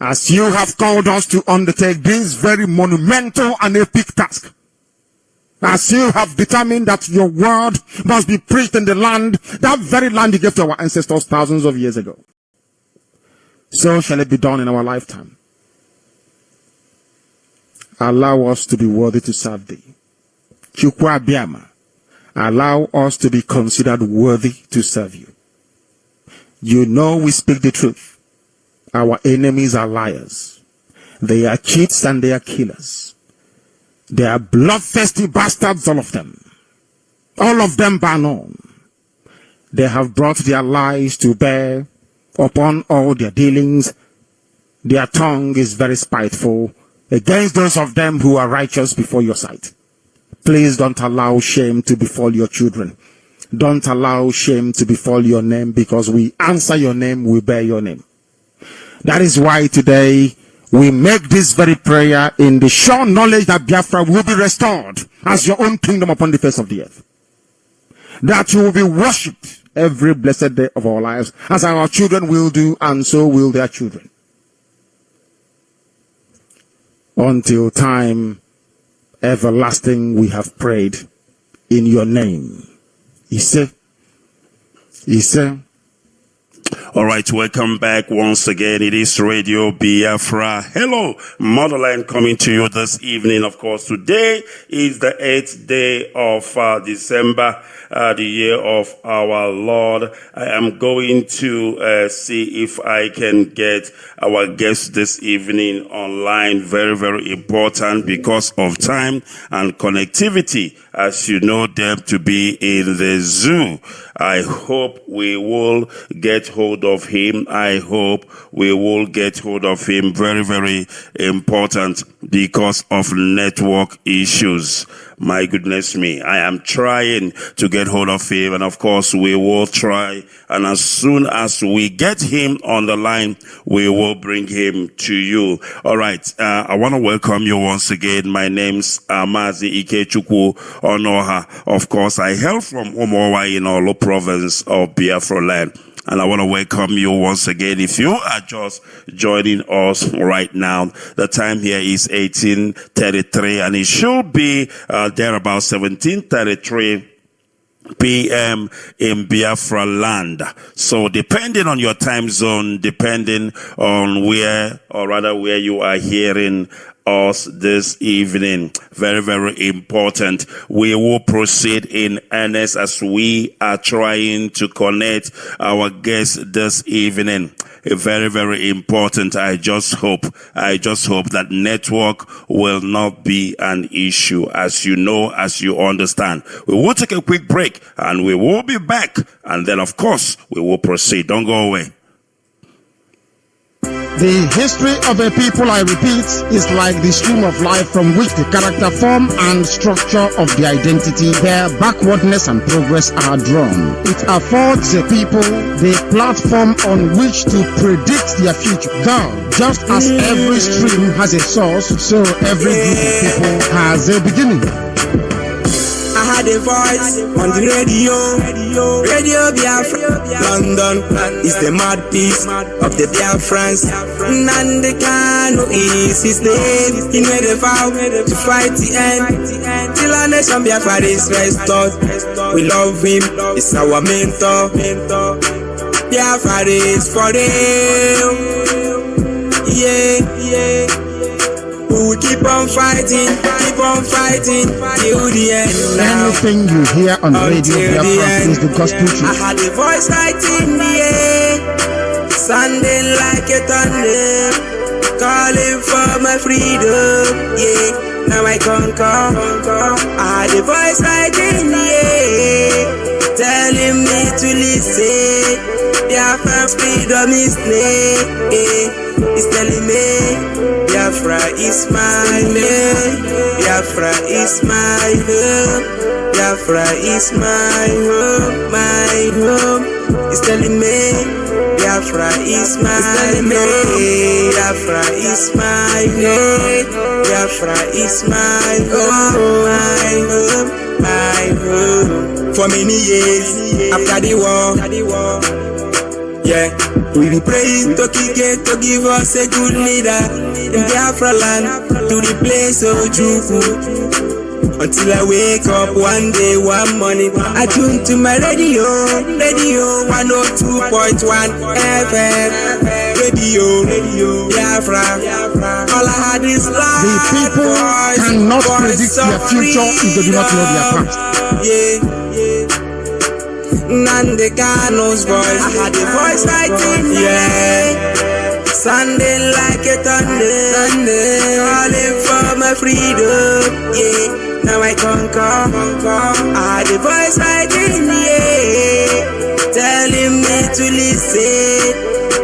as you have called us to undertake this very monumental and epic task, as you have determined that your word must be preached in the land, that very land you gave to our ancestors thousands of years ago, so shall it be done in our lifetime. Allow us to be worthy to serve thee. Chukwu Abiyama, allow us to be considered worthy to serve you. You know we speak the truth. Our enemies are liars. They are cheats and they are killers. They are bloodthirsty bastards, all of them. All of them bar none. They have brought their lies to bear upon all their dealings. Their tongue is very spiteful against those of them who are righteous before your sight. Please don't allow shame to befall your children. Don't allow shame to befall your name, because we answer your name, we bear your name. That is why today we make this very prayer in the sure knowledge that Biafra will be restored as your own kingdom upon the face of the earth. That you will be worshipped every blessed day of our lives, as our children will do, and so will their children. Until time everlasting we have prayed in your name. Ise. All right, welcome back once again. It is Radio Biafra. Hello, Motherland, coming to you this evening. Of course, today is the 8th day of December, the year of our Lord. I am going to see if I can get our guest this evening online. Very, very important because of time and connectivity. As you know them to be in the zoo. I hope we will get hold of him. I hope we will get hold of him. Very, very important because of network issues. My goodness me, I am trying to get hold of him, and of course we will try, and as soon as we get him on the line, we will bring him to you. All right, I want to welcome you once again. My name's Mazi Ikechukwu Onoha. Of course, I hail from Omowa in Olo province of Biafra land. And I want to welcome you once again. If you are just joining us right now, the time here is 18:33, and it should be there about 17:33 p.m. in Biafra land. So depending on your time zone, depending on where you are hearing us this evening, very, very important. We will proceed in earnest as we are trying to connect our guests this evening. Very, very important. I just hope that network will not be an issue, as you know, as you understand. We will take a quick break and we will be back, and then of course we will proceed. Don't go away. The history of a people, I repeat, is like the stream of life from which the character, form, and structure of the identity, their backwardness and progress are drawn. It affords the people the platform on which to predict their future. Though, just as every stream has a source, so every group of people has a beginning. I had a voice on the radio Biafra. London is the mouthpiece of the Biafrans. Nandekano is his name. He made a vow to fight the end till our nation Biafra is restored. We love him, he's our mentor. Biafra is for him. Yeah. We will keep on fighting till the end now. Anything you hear on the radio Biafra is the gospel truth. I had a voice right in the air, sounding like a thunder, calling for my freedom. Yeah, now I conquer. I had a voice right in the air, telling me to listen. Biafra freedom is near. It's telling me Biafra is my name. Biafra is my home. Biafra is my home, my home. It's telling me Biafra is my name. Biafra is my name. Biafra is my home, my home, my home. For many years after the war, yeah. We be praying to Kike to give us a good leader in Biafra land to replace Ejikwu. Until I wake up one day, one morning, I tune to my radio 102.1 FM, radio, Biafra. All I had is life. The people cannot predict their future if they do not know their past. Nande Kano's voice, I had a voice fighting, Sunday like a Sunday, calling for my freedom, Now I conquer. I had a voice fighting, telling me to listen.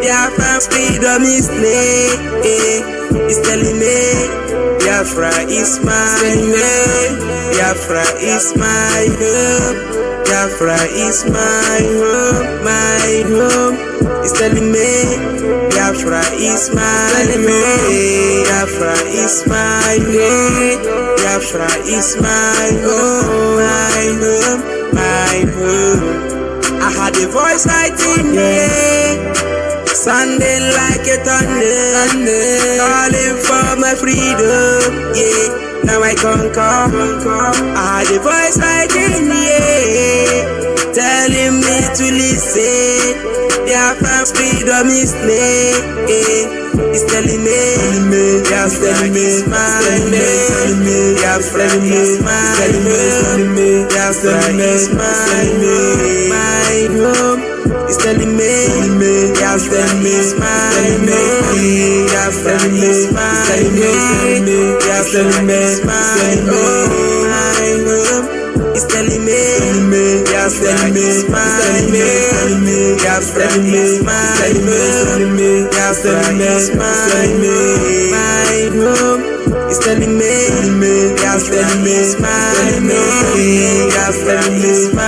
Biafra freedom is it's telling me Biafra is my home. Biafra is my home. Biafra is my home, It's telling me Biafra is my home. Biafra is my home. Biafra is my home, my home. I had a voice fighting, Sunday like a Sunday, calling for my freedom, Now I conquer. I had a voice fighting, telling me to listen. Biafra freedom is it's telling me Biafra is my home. Biafra is my home. Biafra is my home. It's telling me Biafra is my home. Biafra is my home. Biafra is my home. It's telling me Biafra is my home. Biafra is my home. Biafra is my home. It's telling me Biafra is my home. Biafra is my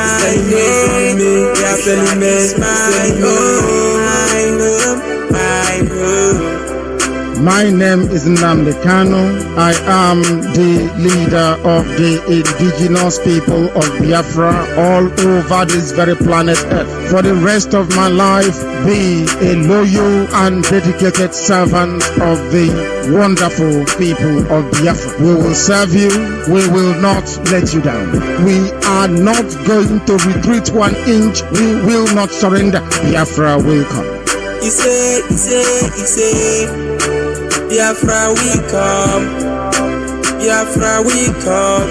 home. Biafra is my home, my home. My name is Nnamdi Kanu. I am the leader of the indigenous people of Biafra all over this very planet Earth. For the rest of my life, be a loyal and dedicated servant of the wonderful people of Biafra. We will serve you. We will not let you down. We are not going to retreat 1 inch. We will not surrender. Biafra will come. He say, Biafra we come, Biafra we come,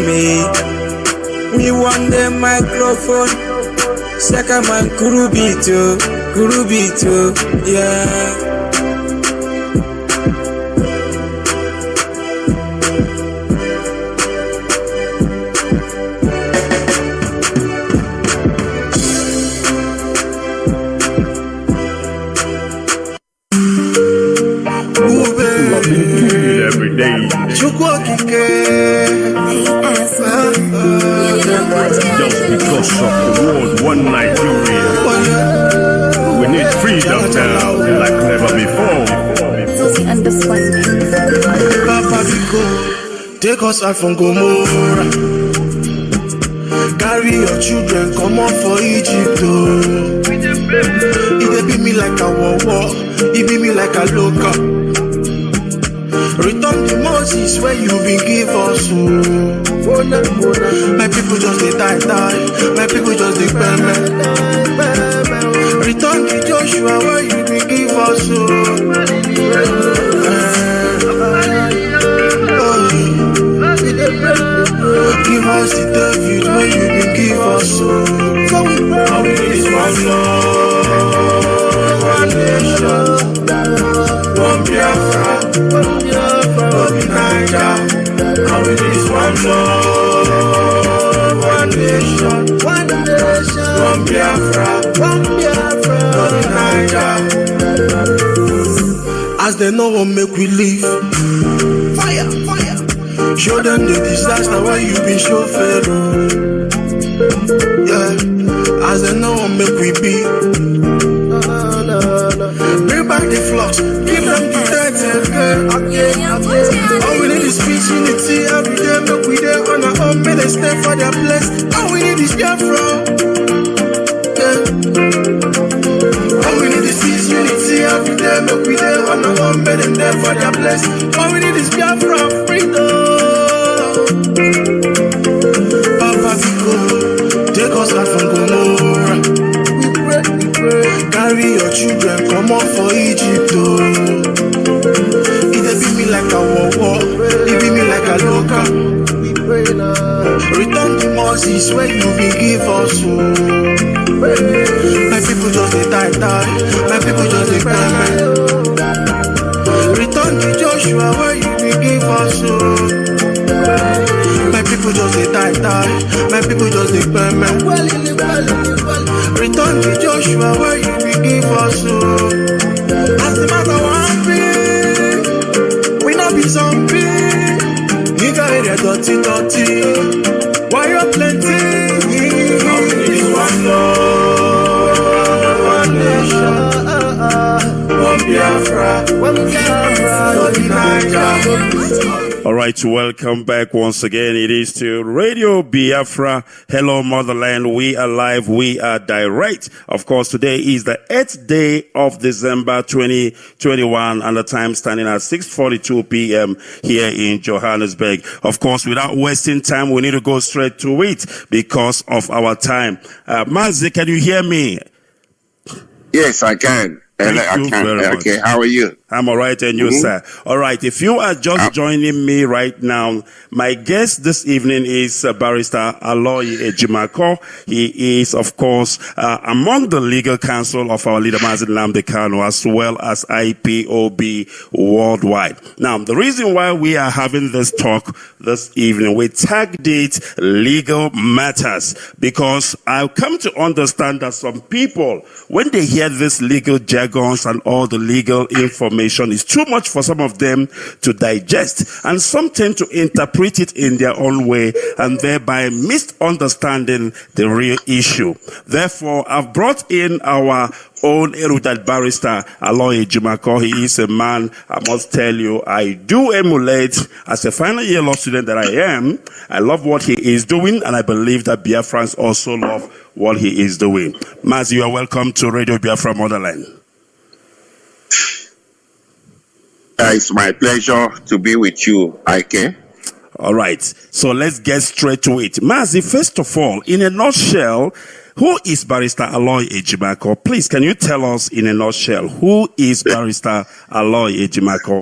We want the microphone, Sakaman Kurubito, yeah. Just because of the world, one Nigeria. We need freedom now, like never before. Papa Biko, take us out from Gomorrah. Carry your children, come on for Egypt. It beat me like a war, it beat me like a local. Return the Moses where you been give us. My people just they die. My people just they burn. Return the Joshua where you been give us. Give us the David where you been give us. How we need is one love, one nation, one Biafra. How we need is one love, one nation, one Biafra, one Niger. As they know what make we live, fire. Show them the disaster where you been show Pharaoh. Yeah, as they know what make we be. Bring back the flocks, give them the dead again. All we need is peace, unity, every day, make we there on our own, may they stay for their place. All we need is Biafra. Yeah. All we need is peace, unity. there, make we there, one on one, make them there for their blessing. All we need is Biafra freedom. Papa Biko, take us out from Gomorrah. We pray, carry your children, come on for Egypt, oh. It be me like a war, it be me like a local. Return to Moses where you be give us, oh. My people just they die. My people just they cry. Return to Joshua where you be give us, oh. My people just they die. My people just they cry. Return to Joshua where you be give us, oh. As the matter one thing, we not be zombie. Nigga area dirty. Why you plenty? How we need one love, one nation, one Biafra, one Niger. All right, welcome back once again. It is to Radio Biafra. Hello, motherland. We are live. We are direct. Of course, today is the 8th day of December 2021, and the time standing at 6:42 p.m. here in Johannesburg. Of course, without wasting time, we need to go straight to it because of our time. Mazi, can you hear me? Yes, I can. Thank you very much. Okay, how are you? I'm all right, and you, sir? All right, if you are just joining me right now, my guest this evening is Barrister Aloy Ejimakor. He is, of course, among the legal counsel of our leader, Mazi as well as IPOB worldwide. Now, the reason why we are having this talk this evening, we tagged it legal matters, because I've come to understand that some people, when they hear this legal jargons and all the legal information, is too much for some of them to digest, and some tend to interpret it in their own way and thereby misunderstanding the real issue. Therefore, I've brought in our own erudite barrister, Aloy Ejimakor. He is a man, I must tell you, I do emulate. As a final year law student that I am, I love what he is doing, and I believe that Biafrans also love what he is doing. Mazi, you are welcome to Radio Biafra Motherland. It's my pleasure to be with you, Ike. All right, so let's get straight to it. Mazi, first of all, in a nutshell, who is Barrister Aloy Ejimakor? Please, can you tell us in a nutshell, who is Barrister Aloy Ejimakor?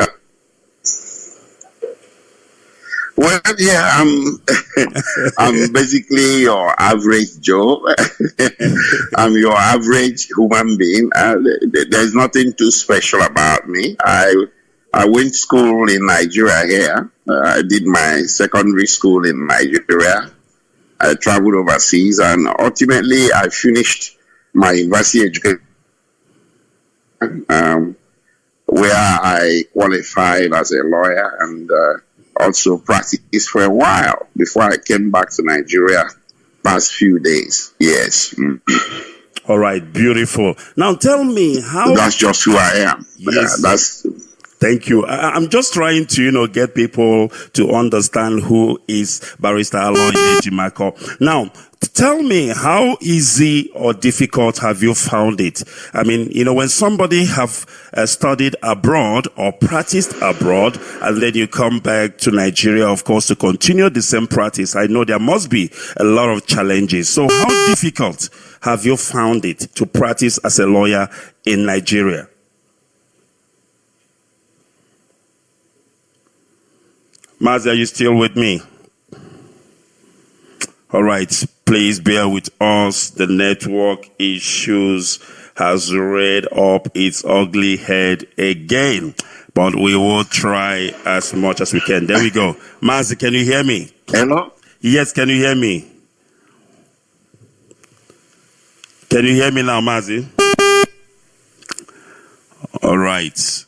Well, yeah, I'm basically your average Joe. I'm your average human being. There's nothing too special about me. I went to school in Nigeria here. I did my secondary school in Nigeria. I traveled overseas, and ultimately I finished my university education, where I qualified as a lawyer and also practiced for a while before I came back to Nigeria past few days. Yes. All right, beautiful. Now tell me how... That's just who I am. Yes. That's... Thank you. I'm just trying to, get people to understand who is Barrister Aloy Ejimakor. Now, tell me, how easy or difficult have you found it? I mean, when somebody have studied abroad or practiced abroad, and then you come back to Nigeria, of course, to continue the same practice, I know there must be a lot of challenges. So how difficult have you found it to practice as a lawyer in Nigeria? Mazi, are you still with me? All right, please bear with us. The network issues has reared up its ugly head again, but we will try as much as we can. There we go. Mazi, can you hear me? Hello? Yes, can you hear me? Can you hear me now, Mazi? All right.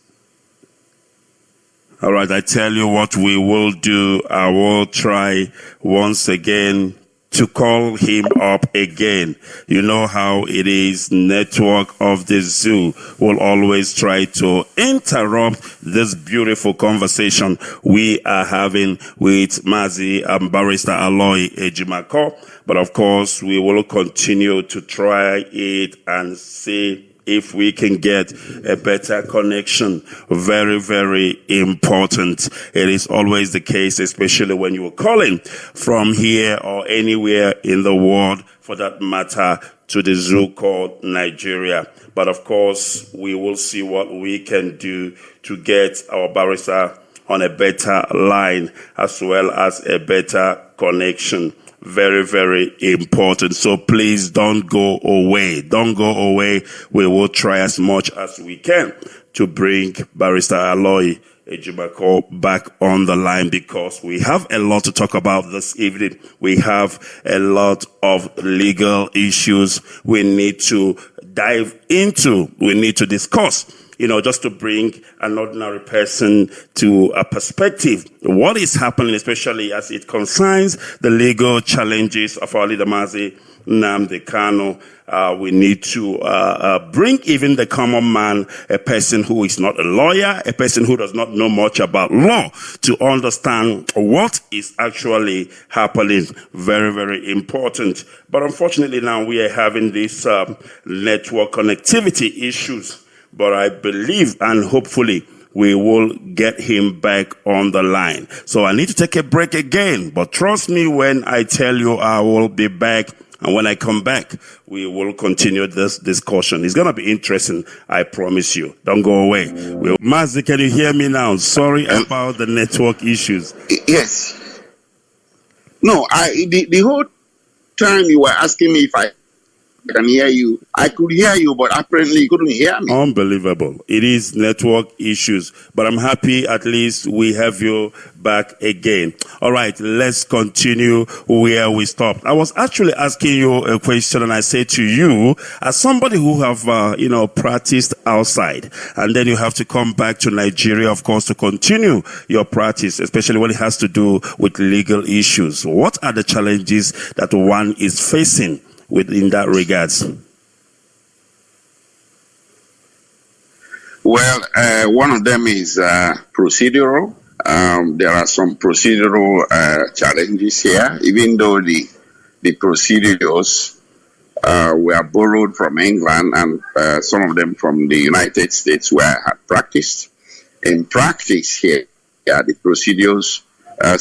All right, I tell you what we will do. I will try once again to call him up again. You know how it is. Network of the zoo will always try to interrupt this beautiful conversation we are having with Mazi and Barrister Aloy Ejimakor. But of course, we will continue to try it and see if we can get a better connection. Very, very important. It is always the case, especially when you are calling from here or anywhere in the world, for that matter, to the zoo called Nigeria. But of course, we will see what we can do to get our barrister on a better line as well as a better connection. Very, very important. So please don't go away. Don't go away. We will try as much as we can to bring Barrister Aloy Ejimakor back on the line, because we have a lot to talk about this evening. We have a lot of legal issues we need to dive into. We need to discuss, just to bring an ordinary person to a perspective. What is happening, especially as it concerns the legal challenges of our leader Mazi Nnamdi Kanu. We need to bring even the common man, a person who is not a lawyer, a person who does not know much about law, to understand what is actually happening. Very, very important. But unfortunately now we are having these network connectivity issues. But I believe and hopefully we will get him back on the line. So I need to take a break again. But trust me when I tell you I will be back. And when I come back, we will continue this discussion. It's going to be interesting, I promise you. Don't go away. Mazi, can you hear me now? Sorry about the network issues. Yes. No, the whole time you were asking me if I can hear you, I could hear you, but apparently you couldn't hear me. Unbelievable. It is network issues, but I'm happy at least we have you back again. All right, let's continue where we stopped. I was actually asking you a question, and I said to you, as somebody who have, practiced outside, and then you have to come back to Nigeria, of course, to continue your practice, especially when it has to do with legal issues. What are the challenges that one is facing in that regards? Well, one of them is procedural. There are some procedural challenges here, even though the procedures were borrowed from England and some of them from the United States where I had practiced. In practice here, the procedures are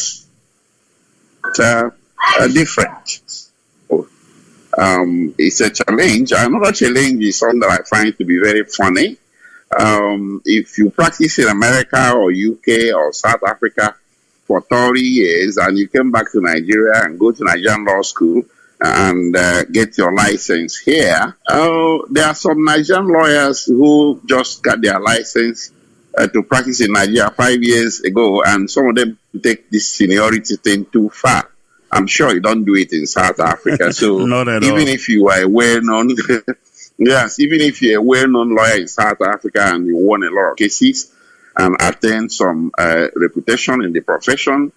different. It's a challenge. Another challenge is something that I find to be very funny. If you practice in America or UK or South Africa for 30 years and you came back to Nigeria and go to Nigerian law school and get your license here, there are some Nigerian lawyers who just got their license to practice in Nigeria 5 years ago, and some of them take this seniority thing too far. I'm sure you don't do it in South Africa. So even if you are a well-known, yes, even if you're a well-known lawyer in South Africa and you won a lot of cases and attained some reputation in the profession,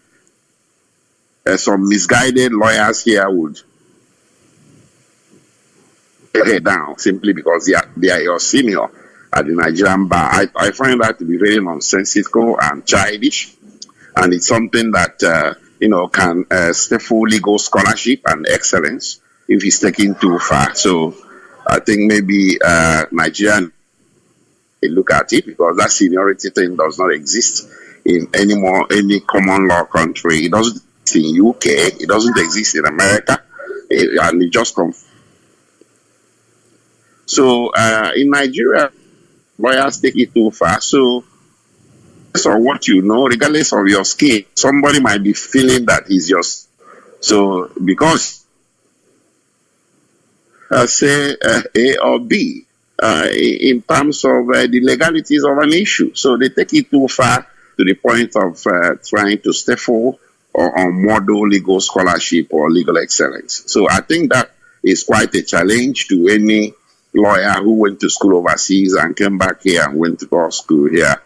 some misguided lawyers here would head down simply because they are your senior at the Nigerian bar. I find that to be very nonsensical and childish, and it's something that can stifle legal scholarship and excellence if it's taken too far. So I think maybe Nigerian look at it, because that seniority thing does not exist in any common law country. It doesn't exist in UK. It doesn't exist in America, and it just comes. So in Nigeria, lawyers take it too far. So what you know, regardless of your skin, somebody might be feeling that he's yours. So because say A or B in terms of the legalities of an issue, so they take it too far to the point of trying to stifle or model legal scholarship or legal excellence. So I think that is quite a challenge to any lawyer who went to school overseas and came back here and went to law school here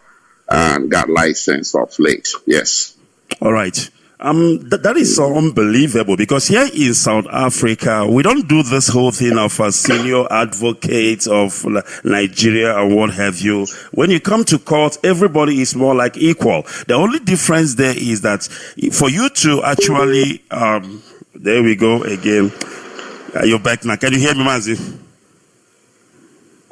and got licensed of late. Yes. All right. That is so unbelievable, because here in South Africa, we don't do this whole thing of a senior advocate of Nigeria and what have you. When you come to court, everybody is more like equal. The only difference there is that for you to actually, there we go again. You're back now. Can you hear me, Mazi?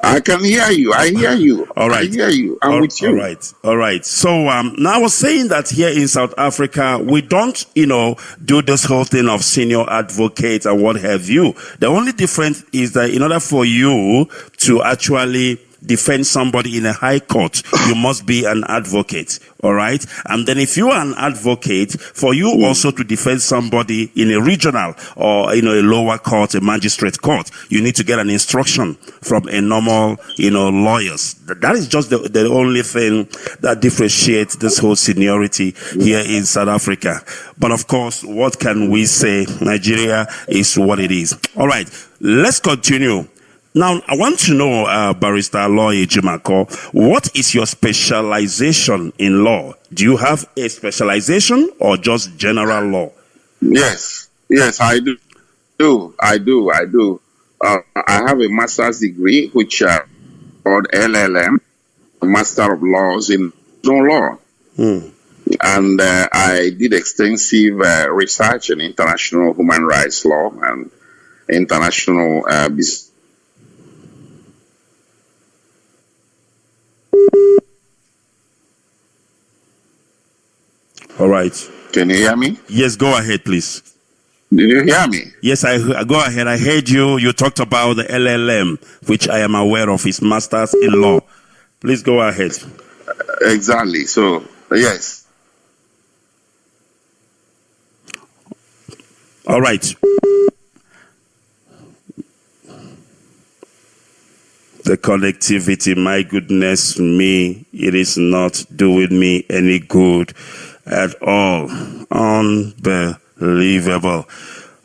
I can hear you. I hear you. All right. I hear you. I'm with you. All right. All right. So, now I was saying that here in South Africa, we don't, do this whole thing of senior advocates and what have you. The only difference is that in order for you to actually defend somebody in a high court, you must be an advocate. All right. And then if you are an advocate, for you also to defend somebody in a regional or, a lower court, a magistrate court, you need to get an instruction from a normal, lawyers. That is just the only thing that differentiates this whole seniority here in South Africa. But of course, what can we say? Nigeria is what it is. All right. Let's continue. Now, I want to know, Barrister Aloy Ejimakor, what is your specialization in law? Do you have a specialization or just general law? Yes, I do. I have a master's degree, which called LLM, Master of Laws in Law. And I did extensive research in international human rights law and international business. All right. Can you hear me? Yes, go ahead, please. Did you hear me? Yes, I go ahead. I heard you. You talked about the LLM, which I am aware of, is Masters in Law. Please go ahead. Exactly. So, yes. All right. The connectivity, my goodness me, it is not doing me any good at all. Unbelievable.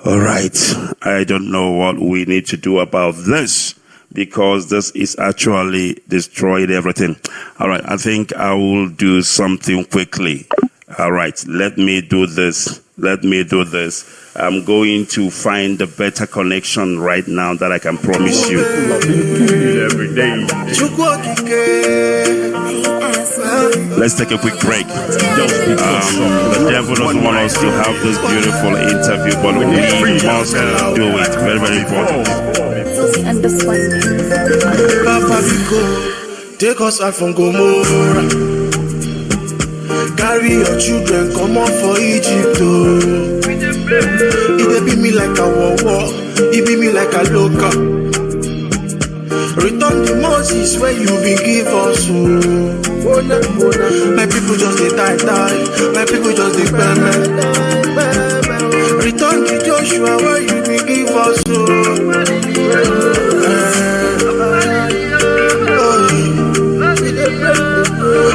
All right. I don't know what we need to do about this, because this is actually destroyed everything. All right. I think I will do something quickly. All right. Let me do this. I'm going to find a better connection right now that I can promise you. Every day. Let's take a quick break. The devil doesn't want us to have this beautiful interview, but we must do it. Very, very important. Papa Biko, take us out from Gomorrah. Carry your children, come on for Egypt. It be me like a war, it be me like a loca. Return the Moses where you been give us. My people just they die. My people just they burn. Return to Joshua where you been give us.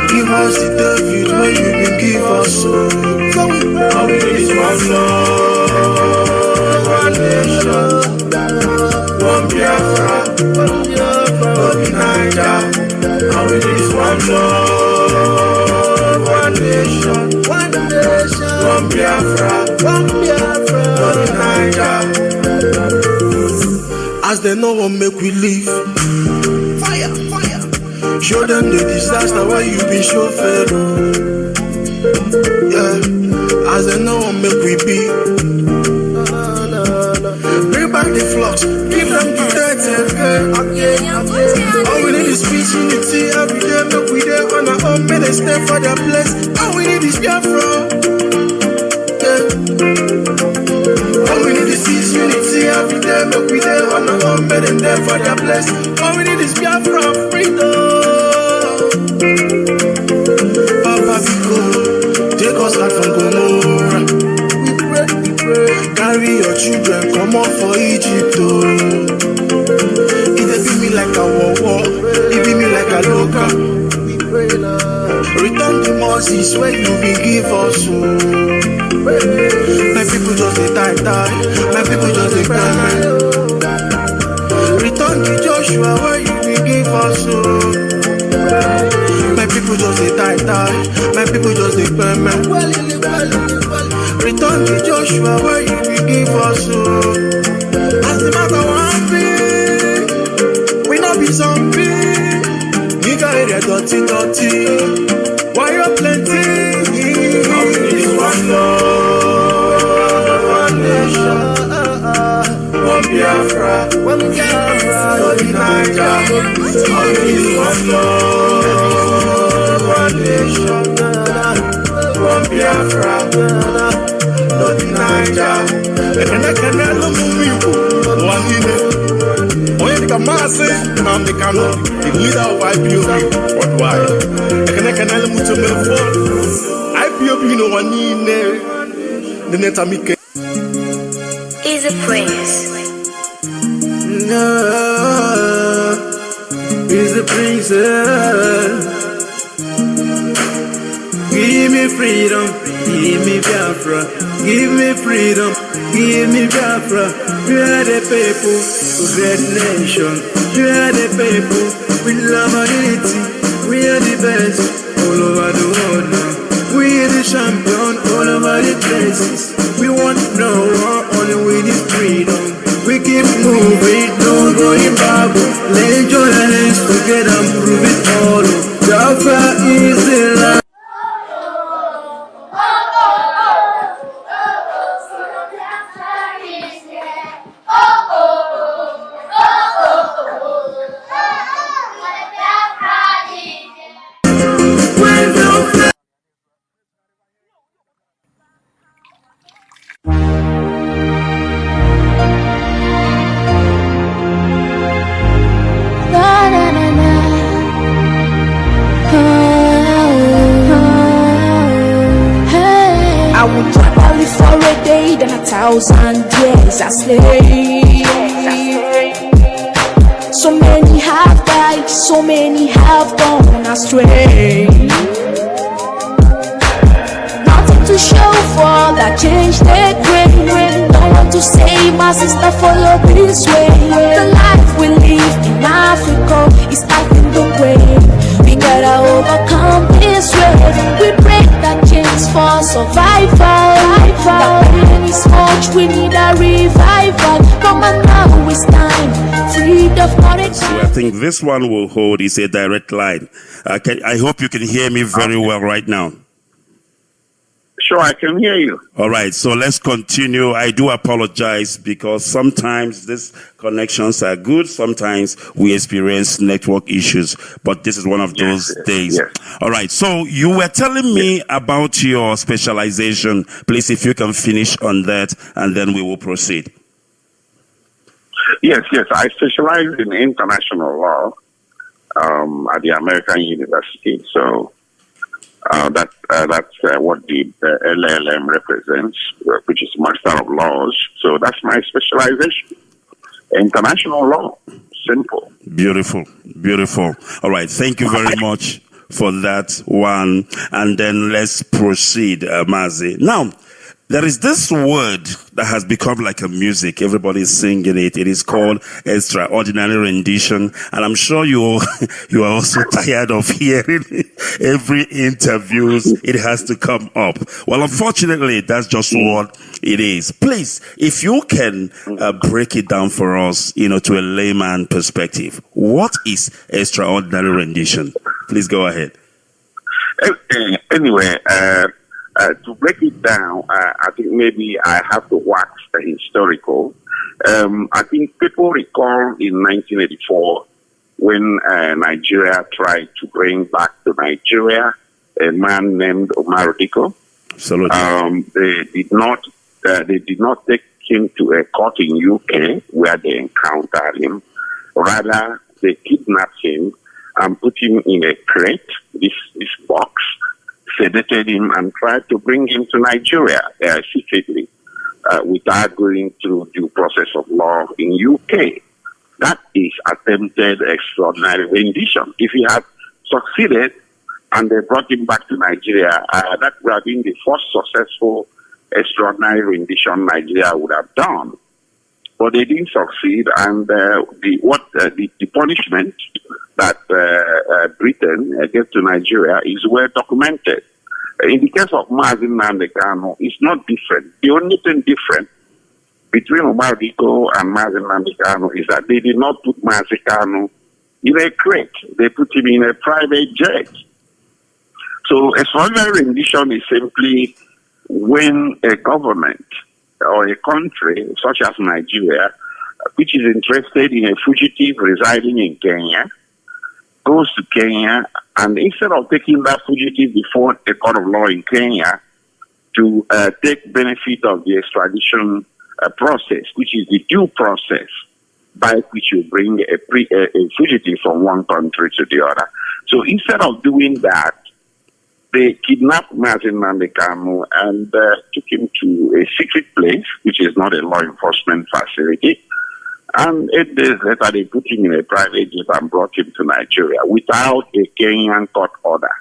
Give us the David where you been give us. All we need is one love, one nation, one Biafra, one Niger. All we need is one love, one nation, one Biafra, one Niger. As they know what make we live, fire. Show them the disaster why you been show fellow. Yeah, as they know what make we be. Bring back the flocks, give them the dead again. All we need is peace, unity, every day make we there on our own, may they stay for their place. All we need is Biafra. Yeah. All we need is peace, unity, every day make we there on our own, may they stay for their place. All we need is Biafra, freedom. Papa Biko, take us out from Gomorrah. We pray. Carry your children, come on for Egypt. It be me like a war, it be me like a loca. Return the Moses where you been give us. My people just they die. My people just they burn. Return to Joshua where you been give us. My people just they die. My people just they burn. Return to Joshua where you will give us. As the matter one thing, we not be zombie. Nigga area dirty. Why you plenty? All we need is one love, one nation, one Biafra, one Biafra, only Niger, only one love, one nation, one Biafra, only Niger. And I cannot look at people, one in it. The Mazi, the leader of IPOB, worldwide. I can move to IPOB, no one in the Netamike. Is a prince. No, he's the princess. Give me freedom, give me Biafra. Give me freedom, give me Biafra. We are the people, great nation. We are the people, we love unity. We are the best all over the world now. We are the champion all over the places. We want no war, only we need freedom. We keep moving, no going back. Let's join hands together and prove it all. Biafra is the land. I would rather live for a day than 1,000 years a slave. So many have died, so many have gone astray. Nothing to show for that change they bring. No one to say, my sister, follow this way. The life we live in Africa is acting the way. We gotta overcome this wave. We break that chains for survival. That pain is much, we need a revival. Come on now, it's time. Freedom for it. So I think this one will hold. It's a direct line. I hope you can hear me very well right now. Sure, I can hear you. All right, so let's continue. I do apologize because sometimes these connections are good. Sometimes we experience network issues, but this is one of those days. Yes. All right, so you were telling me about your specialization. Please, if you can finish on that, and then we will proceed. Yes. I specialize in international law at the American University. So that's what the LLM represents, which is Master of Laws. So that's my specialization. International law. Simple. Beautiful. All right. Thank you very much for that one. And then let's proceed, Mazi. Now, there is this word that has become like a music. Everybody is singing it. It is called extraordinary rendition. And I'm sure you are also tired of hearing every interview. It has to come up. Well, unfortunately, that's just what it is. Please, if you can break it down for us, to a layman perspective, what is extraordinary rendition? Please go ahead. Anyway, to break it down, I think maybe I have to wax historical. I think people recall in 1984 when Nigeria tried to bring back to Nigeria a man named Omar Diko. Absolutely. They did not take him to a court in UK where they encountered him. Rather, they kidnapped him and put him in a crate, this box, sedated him and tried to bring him to Nigeria secretly without going through due process of law in UK. That is attempted extraordinary rendition. If he had succeeded and they brought him back to Nigeria, that would have been the first successful extraordinary rendition Nigeria would have done. But they didn't succeed, and the punishment that Britain gave to Nigeria is well documented. In the case of Mazi Nnamdi, it's not different. The only thing different between Omar Diko and Mazi Nnamdi is that they did not put Mazi Kanu in a crate. They put him in a private jet. So extraordinary rendition is simply when a government or a country such as Nigeria which is interested in a fugitive residing in Kenya, goes to Kenya, and instead of taking that fugitive before a court of law in Kenya to take benefit of the extradition process, which is the due process by which you bring a fugitive from one country to the other. So instead of doing that, they kidnapped Mazi and took him to a secret place, which is not a law enforcement facility. And 8 days later, they put him in a private jet and brought him to Nigeria without a Kenyan court order.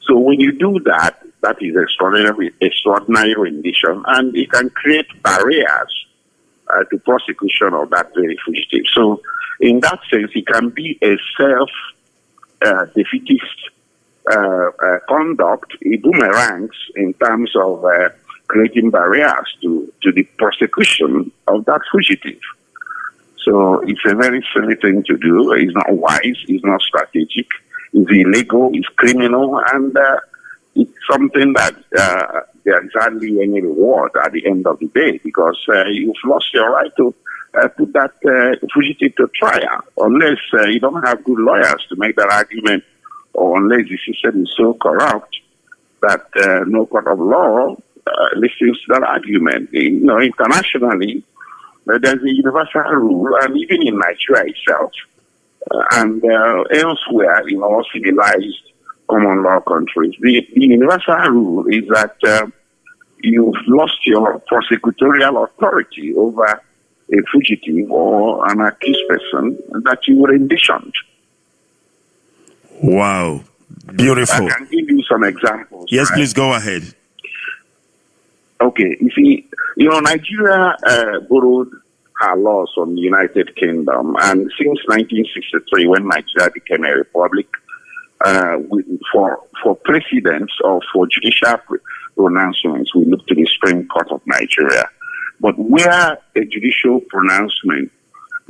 So when you do that, that is extraordinary rendition, and it can create barriers to prosecution of that very fugitive. So in that sense, it can be a self-defeatist conduct. It boomerangs in terms of creating barriers to the prosecution of that fugitive. So it's a very silly thing to do. It's not wise. It's not strategic. It's illegal. It's criminal. And it's something that there is hardly any reward at the end of the day, because you've lost your right to put that fugitive to trial, unless you don't have good lawyers to make that argument, or unless the system is so corrupt that no court of law listens to that argument. You know, internationally, there's a universal rule, and even in Nigeria itself, and elsewhere in all civilized common law countries, the universal rule is that you've lost your prosecutorial authority over a fugitive or an accused person that you were envisioned. Wow. Beautiful. I can give you some examples. Yes, right? Please go ahead. Okay, you see, Nigeria borrowed her laws from the United Kingdom, and since 1963, when Nigeria became a republic, for precedents or for judicial pronouncements, we look to the Supreme Court of Nigeria. But where a judicial pronouncement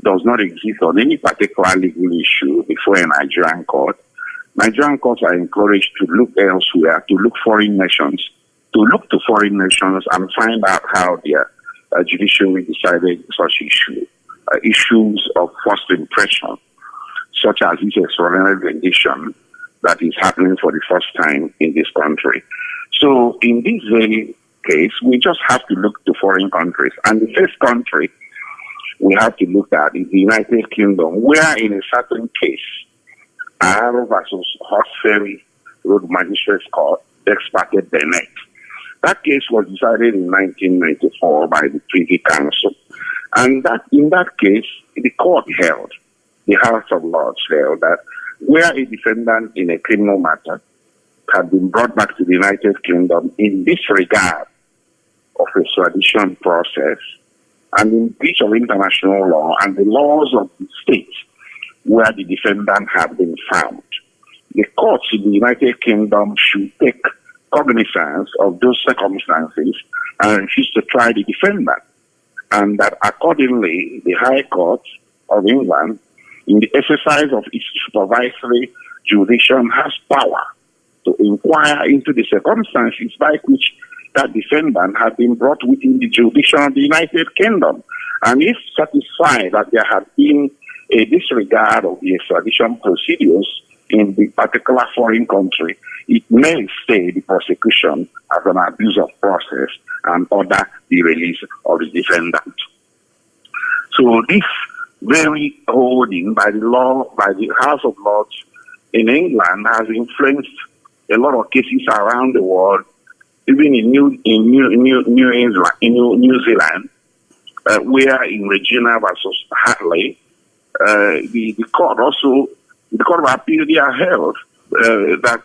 does not exist on any particular legal issue before a Nigerian court, Nigerian courts are encouraged to look elsewhere, to look to foreign nations and find out how their judiciary decided such issues of first impression, such as this extraordinary rendition that is happening for the first time in this country. So in this very case, we just have to look to foreign countries. And the first country we have to look at is the United Kingdom, where in a certain case, Arrow versus Horse Ferry Road Magistrates Court, ex parte Bennett. That case was decided in 1994 by the Privy Council. And in that case, the court held, the House of Lords held, that where a defendant in a criminal matter had been brought back to the United Kingdom in disregard of a extradition process and in breach of international law and the laws of the state where the defendant had been found, the courts in the United Kingdom should take cognizance of those circumstances and refuse to try the defendant. And that accordingly, the High Court of England, in the exercise of its supervisory jurisdiction, has power to inquire into the circumstances by which that defendant had been brought within the jurisdiction of the United Kingdom. And if satisfied that there had been a disregard of the extradition procedures in the particular foreign country, it may stay the prosecution as an abuse of process and order the release of the defendant. So this very holding by the House of Lords in England has influenced a lot of cases around the world, even in New Zealand, where in Regina versus Hartley, the court of appeal there held that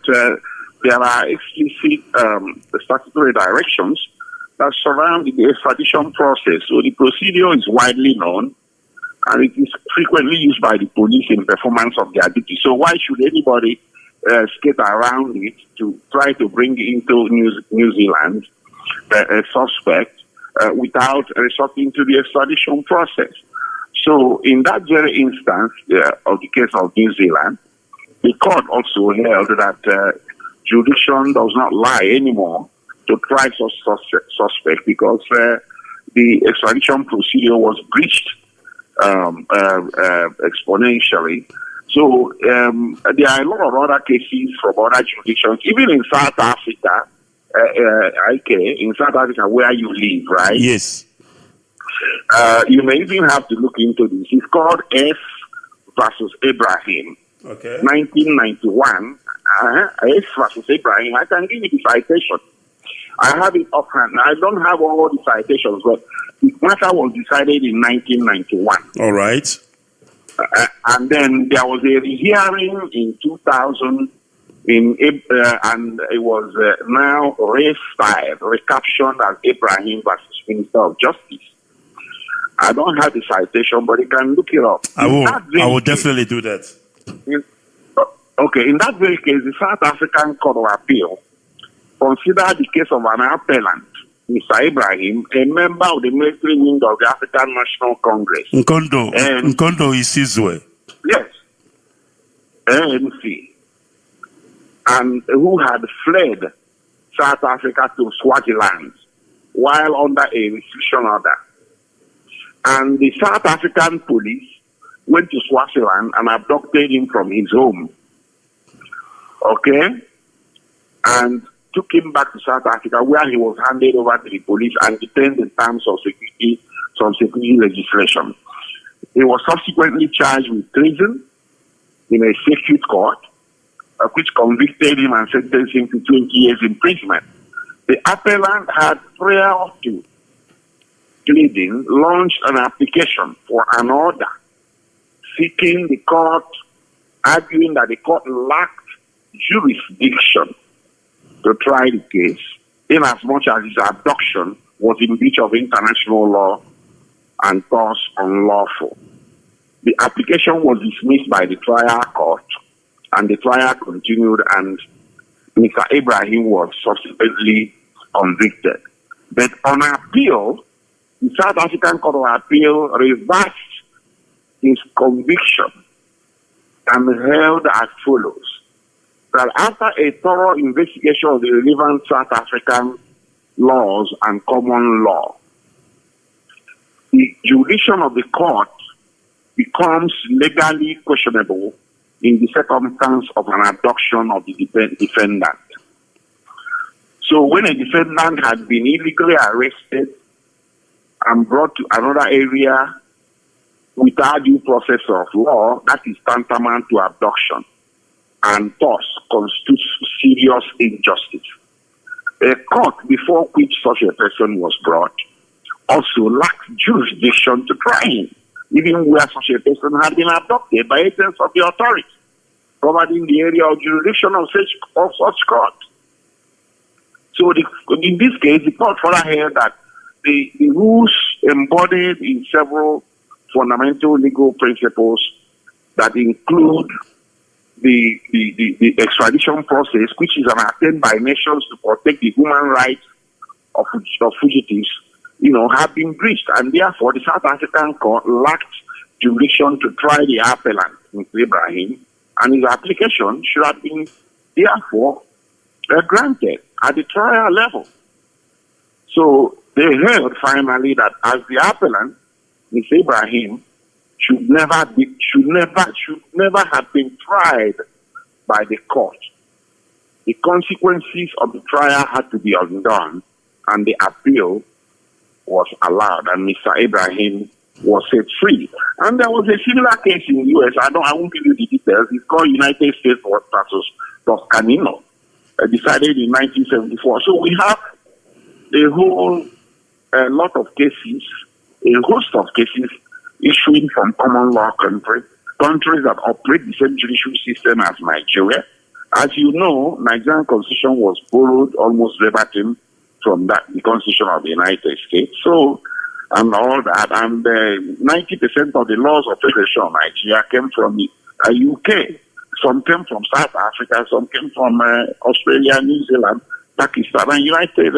there are explicit statutory directions that surround the extradition process. So the procedure is widely known, and it is frequently used by the police in performance of their duty. So why should anybody skate around it to try to bring into New Zealand a suspect without resorting to the extradition process? So in that very instance of the case of New Zealand, the court also held that jurisdiction does not lie anymore to try such suspect because the extradition procedure was breached exponentially. So there are a lot of other cases from other jurisdictions, even in South Africa, in South Africa where you live, right? Yes. You may even have to look into this. It's called S versus Ibrahim. Okay. 1991. S versus Ibrahim. I can give you the citation. I have it offhand. I don't have all the citations, but the matter was decided in 1991. All right. And then there was a hearing in 2000, and it was now recaptioned as Ibrahim versus Minister of Justice. I don't have the citation, but you can look it up. I will definitely do that. Okay, in that very case, the South African Court of Appeal considered the case of an appellant, Mr. Ibrahim, a member of the military wing of the African National Congress. Nkondo Isizwe. Yes. ANC. And who had fled South Africa to Swaziland while under a restriction order. And the South African police went to Swaziland and abducted him from his home. Okay? And took him back to South Africa, where he was handed over to the police and detained in terms of some security legislation. He was subsequently charged with treason in a circuit court, which convicted him and sentenced him to 20 years imprisonment. The appellant had, prior to pleading, launched an application for an order seeking the court, arguing that the court lacked jurisdiction to try the case, in as much as his abduction was in breach of international law and thus unlawful. The application was dismissed by the trial court, and the trial continued, and Mr. Ibrahim was subsequently convicted. But on appeal, the South African Court of Appeal reversed his conviction and held as follows: that after a thorough investigation of the relevant South African laws and common law, the jurisdiction of the court becomes legally questionable in the circumstance of an abduction of the defendant. So when a defendant had been illegally arrested and brought to another area without due process of law, that is tantamount to abduction, and thus constitutes serious injustice. A court before which such a person was brought also lacked jurisdiction to try him, even where such a person had been abducted by agents of the authorities covered in the area of jurisdiction of such court. So in this case, the court further held that the rules embodied in several fundamental legal principles that include the extradition process, which is an attempt by nations to protect the human rights of fugitives, have been breached, and therefore the South African court lacked jurisdiction to try the appellant, Mr. Ibrahim, and his application should have been therefore granted at the trial level. So they held finally that as the appellant, Mr. Ibrahim, should never have been tried by the court. The consequences of the trial had to be undone, and the appeal was allowed, and Mr. Ibrahim was set free. And there was a similar case in the U.S. I won't give you the details. It's called United States versus Toscanino, decided in 1974. So we have a lot of cases, a host of cases issuing from common law countries that operate the same judicial system as Nigeria. As you know, Nigerian constitution was borrowed almost verbatim from the Constitution of the United States. So, and all that, and 90% of the laws of Federation of Nigeria came from the UK. Some came from South Africa, some came from Australia, New Zealand, Pakistan, and United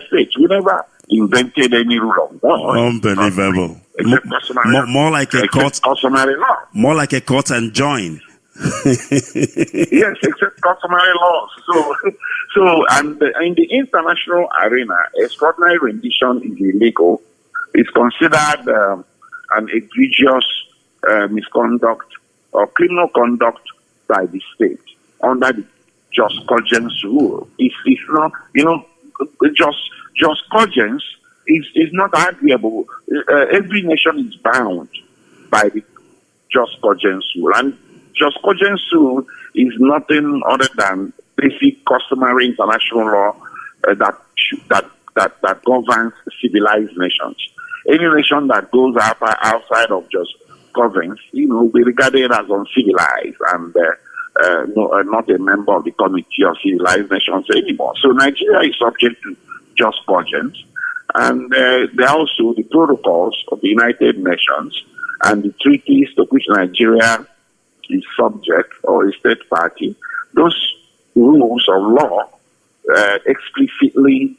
States. We never invented any rule of law. Unbelievable. More like a court. Customary law. More like a court and join. Yes, except customary laws. So, and in the international arena, extraordinary rendition is illegal. It's considered an egregious misconduct or criminal conduct by the state under the just cogence rule. It's not, just cogence is not arguable. Every nation is bound by the just cogence rule, and just cogence rule is nothing other than basic customary international law that governs civilized nations. Any nation that goes outside of just cogence, will be regarded as uncivilized and not a member of the Committee of Civilized Nations anymore. So Nigeria is subject to just cogence, and there are also the protocols of the United Nations and the treaties to which Nigeria is subject or a state party. Those rules of law explicitly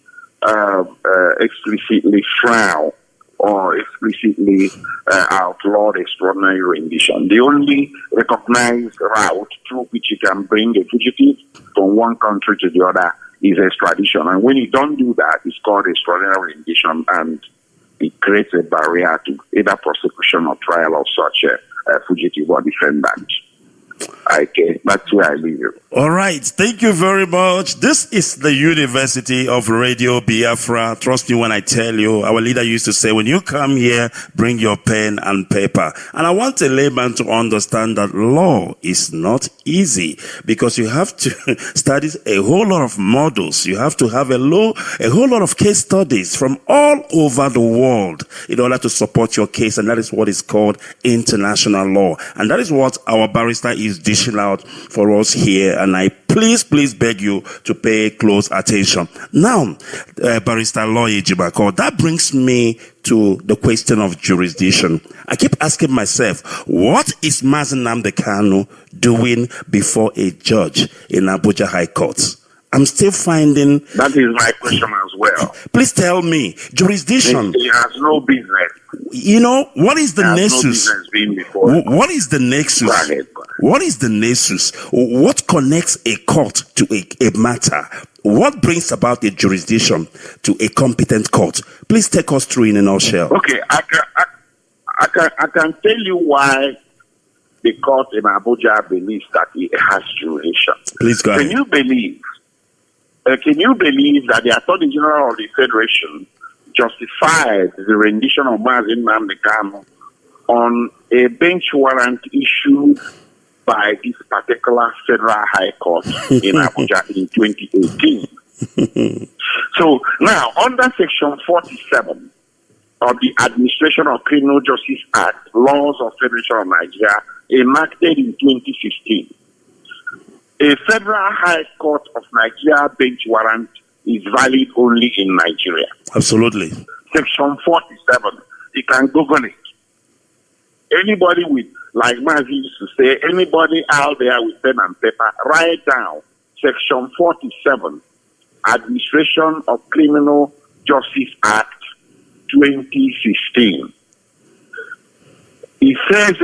frown or explicitly outlaw extraordinary rendition. The only recognized route through which you can bring a fugitive from one country to the other is extradition. And when you don't do that, it's called extraordinary rendition, and it creates a barrier to either prosecution or trial of such a fugitive or defendant. Okay, that's where I leave you. All right, thank you very much. This is the University of Radio Biafra. Trust me when I tell you, our leader used to say, when you come here, bring your pen and paper. And I want a layman to understand that law is not easy, because you have to study a whole lot of models. You have to have a whole lot of case studies from all over the world in order to support your case. And that is what is called international law. And that is what our barrister is dishing out for us here. And I please beg you to pay close attention. Now, Barrister Aloy Ejimakor, that brings me to the question of jurisdiction. I keep asking myself, what is Mazi Nnamdi Kanu doing before a judge in Abuja High Court? I'm still finding... That is my question as well. Please tell me, jurisdiction... He has no business. What is the nexus? No business being before. What is the nexus? Go ahead. What is the nexus? What connects a court to a matter? What brings about a jurisdiction to a competent court? Please take us through in a nutshell. Okay, I can tell you why the court in Abuja believes that it has jurisdiction. Please go ahead. Can you believe that the Attorney General of the Federation justified the rendition of Mazi Nnamdi Kanu on a bench warrant issued by this particular Federal High Court in Abuja in 2018? So now, under Section 47 of the Administration of Criminal Justice Act, Laws of Federation of Nigeria, enacted in 2015, a Federal High Court of Nigeria bench warrant is valid only in Nigeria. Absolutely. Section 47. You can Google it. Anybody with, like Mazi used to say, anybody out there with pen and paper, write down Section 47, Administration of Criminal Justice Act 2015. It says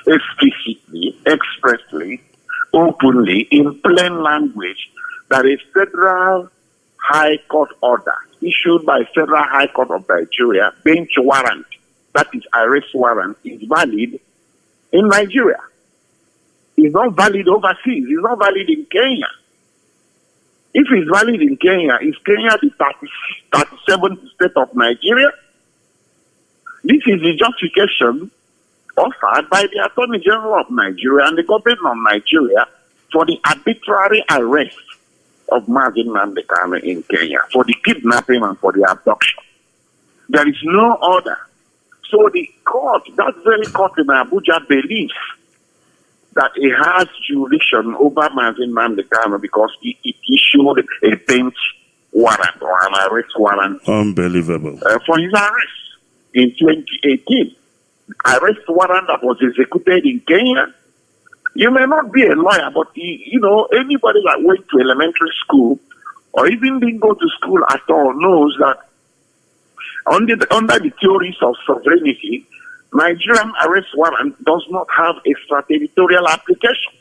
explicitly, expressly, openly, in plain language, that a Federal High Court order issued by Federal High Court of Nigeria, bench warrant, that is arrest warrant, is valid in Nigeria. It's not valid overseas. It's not valid in Kenya. If it's valid in Kenya, is Kenya the 37th state of Nigeria? This is the justification offered by the Attorney General of Nigeria and the government of Nigeria for the arbitrary arrest of Mazi Nnamdi Kanu in Kenya, for the kidnapping and for the abduction. There is no order. So the court, that very court in Abuja, believes that it has jurisdiction over Mazi Nnamdi Kanu because it issued a bench warrant or an arrest warrant. Unbelievable. For his arrest in 2018. Arrest warrant that was executed in Kenya. You may not be a lawyer, but anybody that went to elementary school or even didn't go to school at all knows that under the theories of sovereignty, Nigerian arrest warrant does not have extraterritorial application.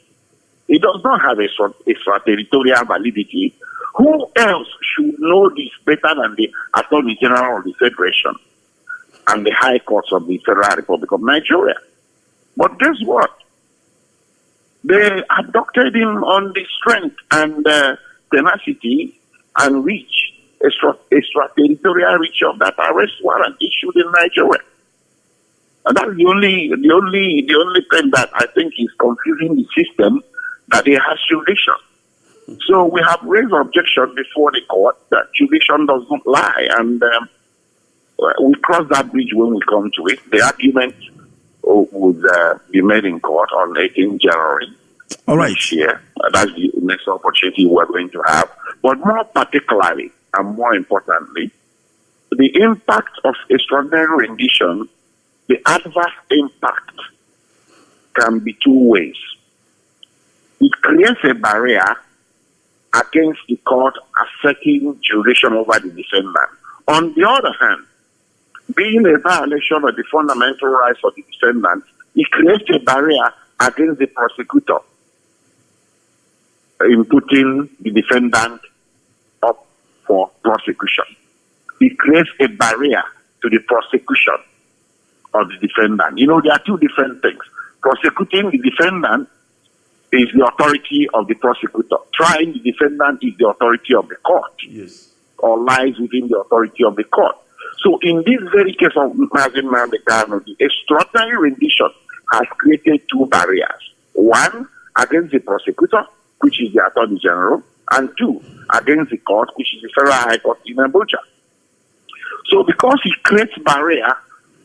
It does not have extraterritorial validity. Who else should know this better than the Attorney General of the Federation? and the high courts of the Federal Republic of Nigeria. But guess what? They abducted him on the strength and tenacity and reach, extraterritorial reach of that arrest warrant issued in Nigeria. And that's the only thing that I think is confusing the system, that he has jurisdiction. So we have raised objection before the court that jurisdiction does not lie, and we cross that bridge when we come to it. The argument would be made in court on 18 January next year. That's the next opportunity we're going to have. But more particularly, and more importantly, the impact of extraordinary rendition, the adverse impact can be two ways. It creates a barrier against the court asserting jurisdiction over the defendant. On the other hand, being a violation of the fundamental rights of the defendant, it creates a barrier against the prosecutor in putting the defendant up for prosecution. It creates a barrier to the prosecution of the defendant. You know, there are two different things. Prosecuting the defendant is the authority of the prosecutor. Trying the defendant is the authority of the court. Yes. Or lies within the authority of the court. So in this very case of Mazi, the extraordinary rendition has created two barriers. One, against the prosecutor, which is the Attorney General, and two, against the court, which is the Federal High Court in Abuja. So because it creates barrier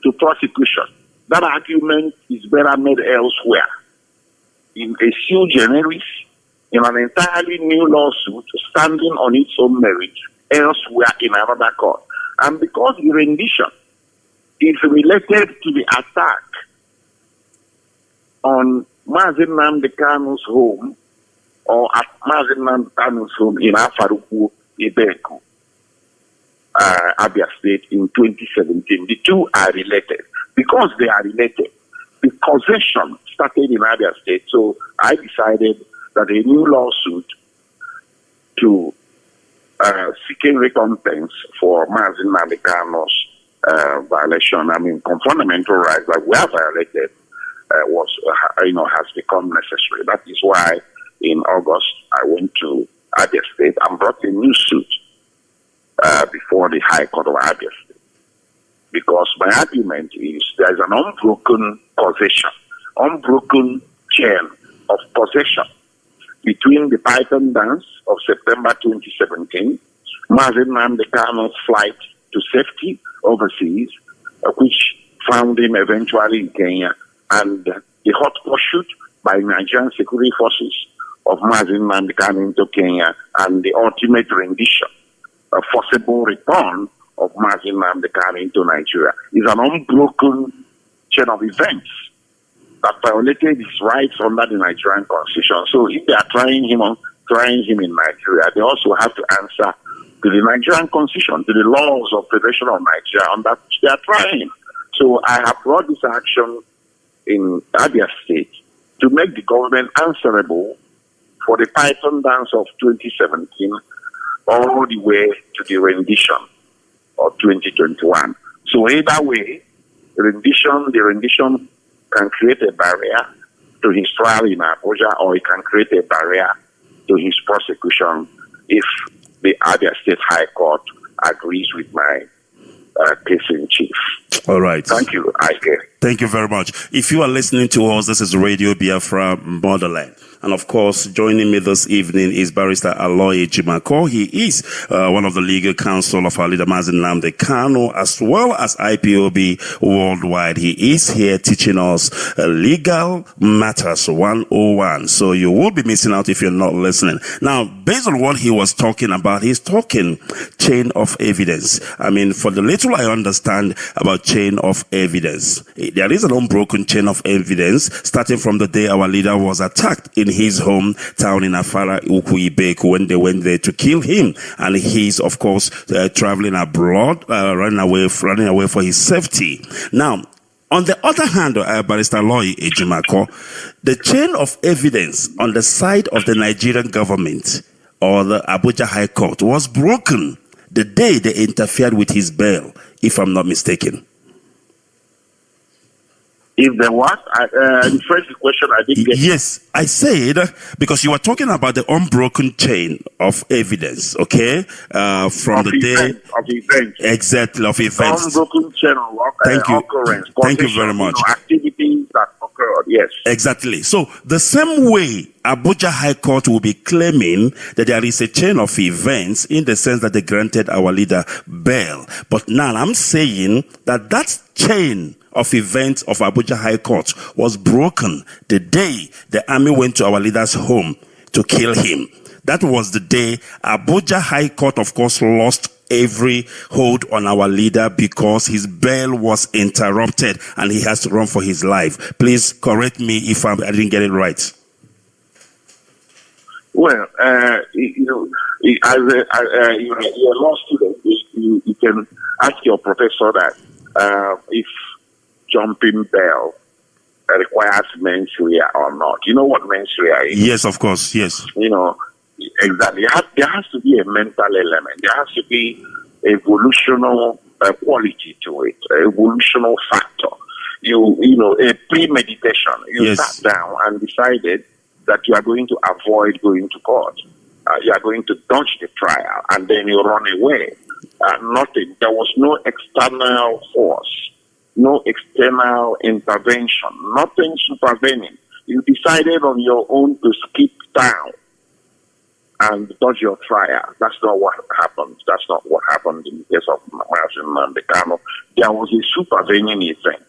to prosecution, that argument is better made elsewhere. In a sui generis, in an entirely new lawsuit, standing on its own merit, elsewhere in another court. And because the rendition is related to the attack on Mazi Nnamdi Kanu's home, or at Mazi Nnamdi Kanu's home in Afaruku, Ibeku, Abia State in 2017, the two are related. Because they are related, the possession started in Abia State, so I decided that a new lawsuit to seeking recompense for Mazi Nnamdi Kanu's violation, fundamental rights that were violated, has become necessary. That is why in August I went to Abia State and brought a new suit before the High Court of Abia State. Because my argument is there is an unbroken possession, unbroken chain of possession between the Python dance of September 2017, Mazi Nnamdi Kanu's flight to safety overseas, which found him eventually in Kenya, and the hot pursuit by Nigerian security forces of Mazi Nnamdi Kanu into Kenya, and the ultimate rendition, a forcible return of Mazi Nnamdi Kanu into Nigeria, is an unbroken chain of events that violated his rights under the Nigerian constitution. So if they are trying him in Nigeria, they also have to answer to the Nigerian constitution, to the laws of Federation of Nigeria, on that which they are trying. So I have brought this action in Abia State to make the government answerable for the Python dance of 2017 all the way to the rendition of 2021. So either way, the rendition can create a barrier to his trial in Abuja, or it can create a barrier to his prosecution if the Abia State High Court agrees with my case in chief. All right. Thank you, Ike. Thank you very much. If you are listening to us, this is Radio Biafra Motherland. And of course, joining me this evening is Barrister Aloy Ejimakor. He is one of the legal counsel of our leader Mazi Nnamdi Kanu, as well as IPOB worldwide. He is here teaching us legal matters 101. So you will be missing out if you're not listening. Now, based on what he was talking about, he's talking chain of evidence. For the little I understand about chain of evidence, there is an unbroken chain of evidence starting from the day our leader was attacked in his hometown in Afara Ibeku, when they went there to kill him, and he's of course traveling abroad, running away for his safety. Now, on the other hand, Barrister Aloy Ejimakor, the chain of evidence on the side of the Nigerian government or the Abuja High Court was broken the day they interfered with his bail, if I'm not mistaken. If there was, rephrase the question, I didn't get. Yes, I said, because you were talking about the unbroken chain of evidence, okay? From Of the day. Of events. Exactly, of events. Unbroken chain of Thank you. occurrence. Thank you very much. Activities that occurred, yes. Exactly. So the same way Abuja High Court will be claiming that there is a chain of events in the sense that they granted our leader bail. But now I'm saying that that chain of events of Abuja High Court was broken the day the army went to our leader's home to kill him. That was the day Abuja High Court, of course, lost every hold on our leader because his bail was interrupted and he has to run for his life. Please correct me if I didn't get it right. Well, as you're a law student, you can ask your professor that if jumping bail requires mens rea or not. You know what mens rea is? Yes, of course, yes. You know, exactly. There has to be a mental element. There has to be evolutional quality to it, evolutional factor. You know, a premeditation. You sat down and decided that you are going to avoid going to court. You are going to dodge the trial, and then you run away. Nothing. There was no external force, no external intervention, nothing supervening. You decided on your own to skip town and dodge your trial. That's not what happened. That's not what happened in the case of Mazi Kano. There was a supervening event,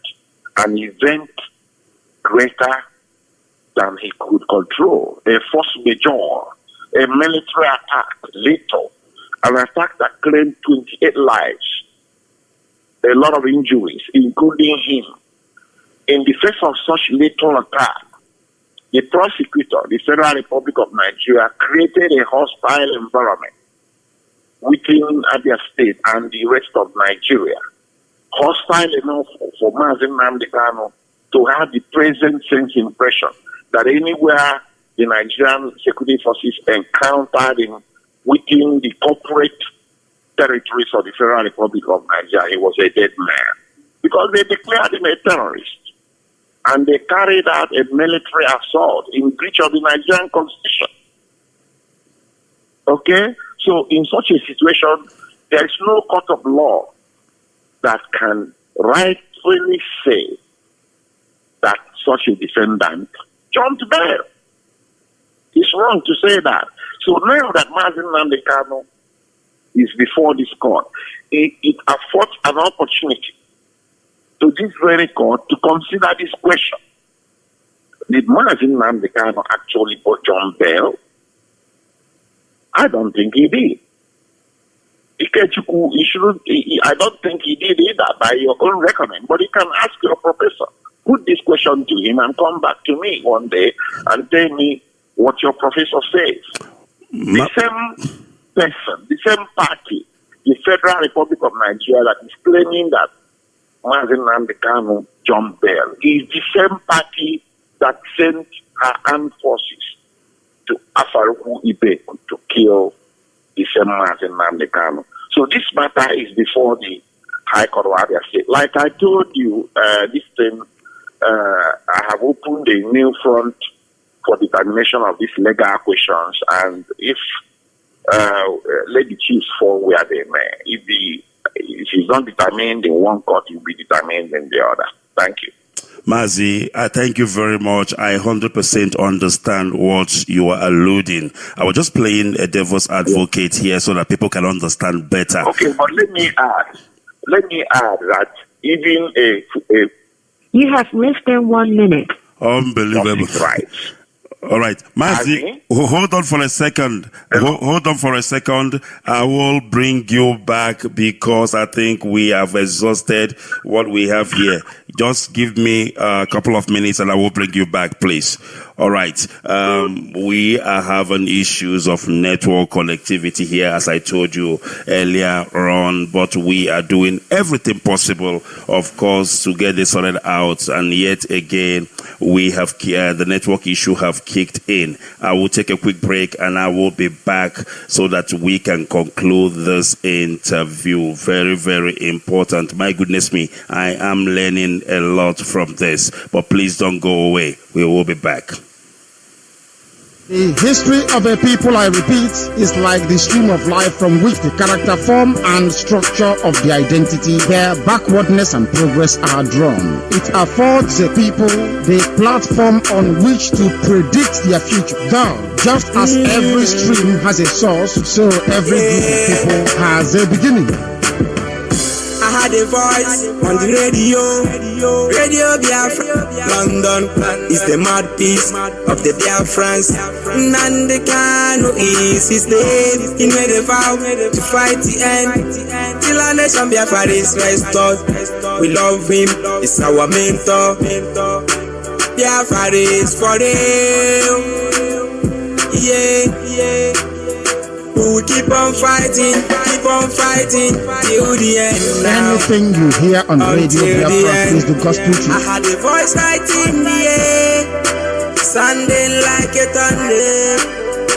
an event greater than he could control, a force majeure, a military attack, lethal, an attack that claimed 28 lives, a lot of injuries, including him. In the face of such lethal attack, the prosecutor, the Federal Republic of Nigeria, created a hostile environment within Abia State and the rest of Nigeria. Hostile enough for Mazi Kano to have the present sense impression that anywhere the Nigerian security forces encountered him within the corporate territories of the Federal Republic of Nigeria, he was a dead man. Because they declared him a terrorist. And they carried out a military assault in breach of the Nigerian Constitution. Okay? So in such a situation, there is no court of law that can rightfully say that such a defendant jumped bail. It's wrong to say that. So now that Mazi Kano is before this court, it affords an opportunity to this very court to consider this question. Did Mazi Kano actually jump bail? I don't think he did. Ikechukwu, I don't think he did either by your own reckoning, but you can ask your professor. Put this question to him and come back to me one day and tell me what your professor says. The same person, the same party, the Federal Republic of Nigeria that is claiming that Mazi Kano jumped bail is the same party that sent her armed forces to Afaruku Ibeku to kill the same Mazi Kano. So this matter is before the High Court of Abia State. Like I told you, this thing, I have opened a new front for determination of these legal questions, and if let the chiefs fall where they may. If it's not determined in one court, it will be determined in the other. Thank you. Mazi, I thank you very much. I 100% understand what you are alluding. I was just playing a devil's advocate here so that people can understand better. Okay, but let me add that even a you have less than 1 minute. Unbelievable. Right. All right, Mazi, hold on for a second. Hold on for a second. I will bring you back because I think we have exhausted what we have here. Just give me a couple of minutes and I will bring you back, please. All right. We are having issues of network connectivity here, as I told you earlier on, but we are doing everything possible, of course, to get this sorted out. And yet again, we have the network issue have kicked in. I will take a quick break and I will be back so that we can conclude this interview. Very, very important. My goodness me, I am learning a lot from this, but please don't go away. We will be back. The history of a people, I repeat, is like the stream of life from which the character, form, and structure of the identity, their backwardness and progress are drawn. It affords the people the platform on which to predict their future. Though, just as every stream has a source, so every group of people has a beginning. I had a voice on the radio Biafra. London is the mouthpiece of the Biafrans. Nandekano is his name. He made a vow to fight the end till our nation Biafra is restored. We love him, he's our mentor. Biafra is for real. Yeah. We will keep on fighting till the end. Anything you hear on radio Biafra is the gospel truth. I had a voice right in the air, sounding like a thunder,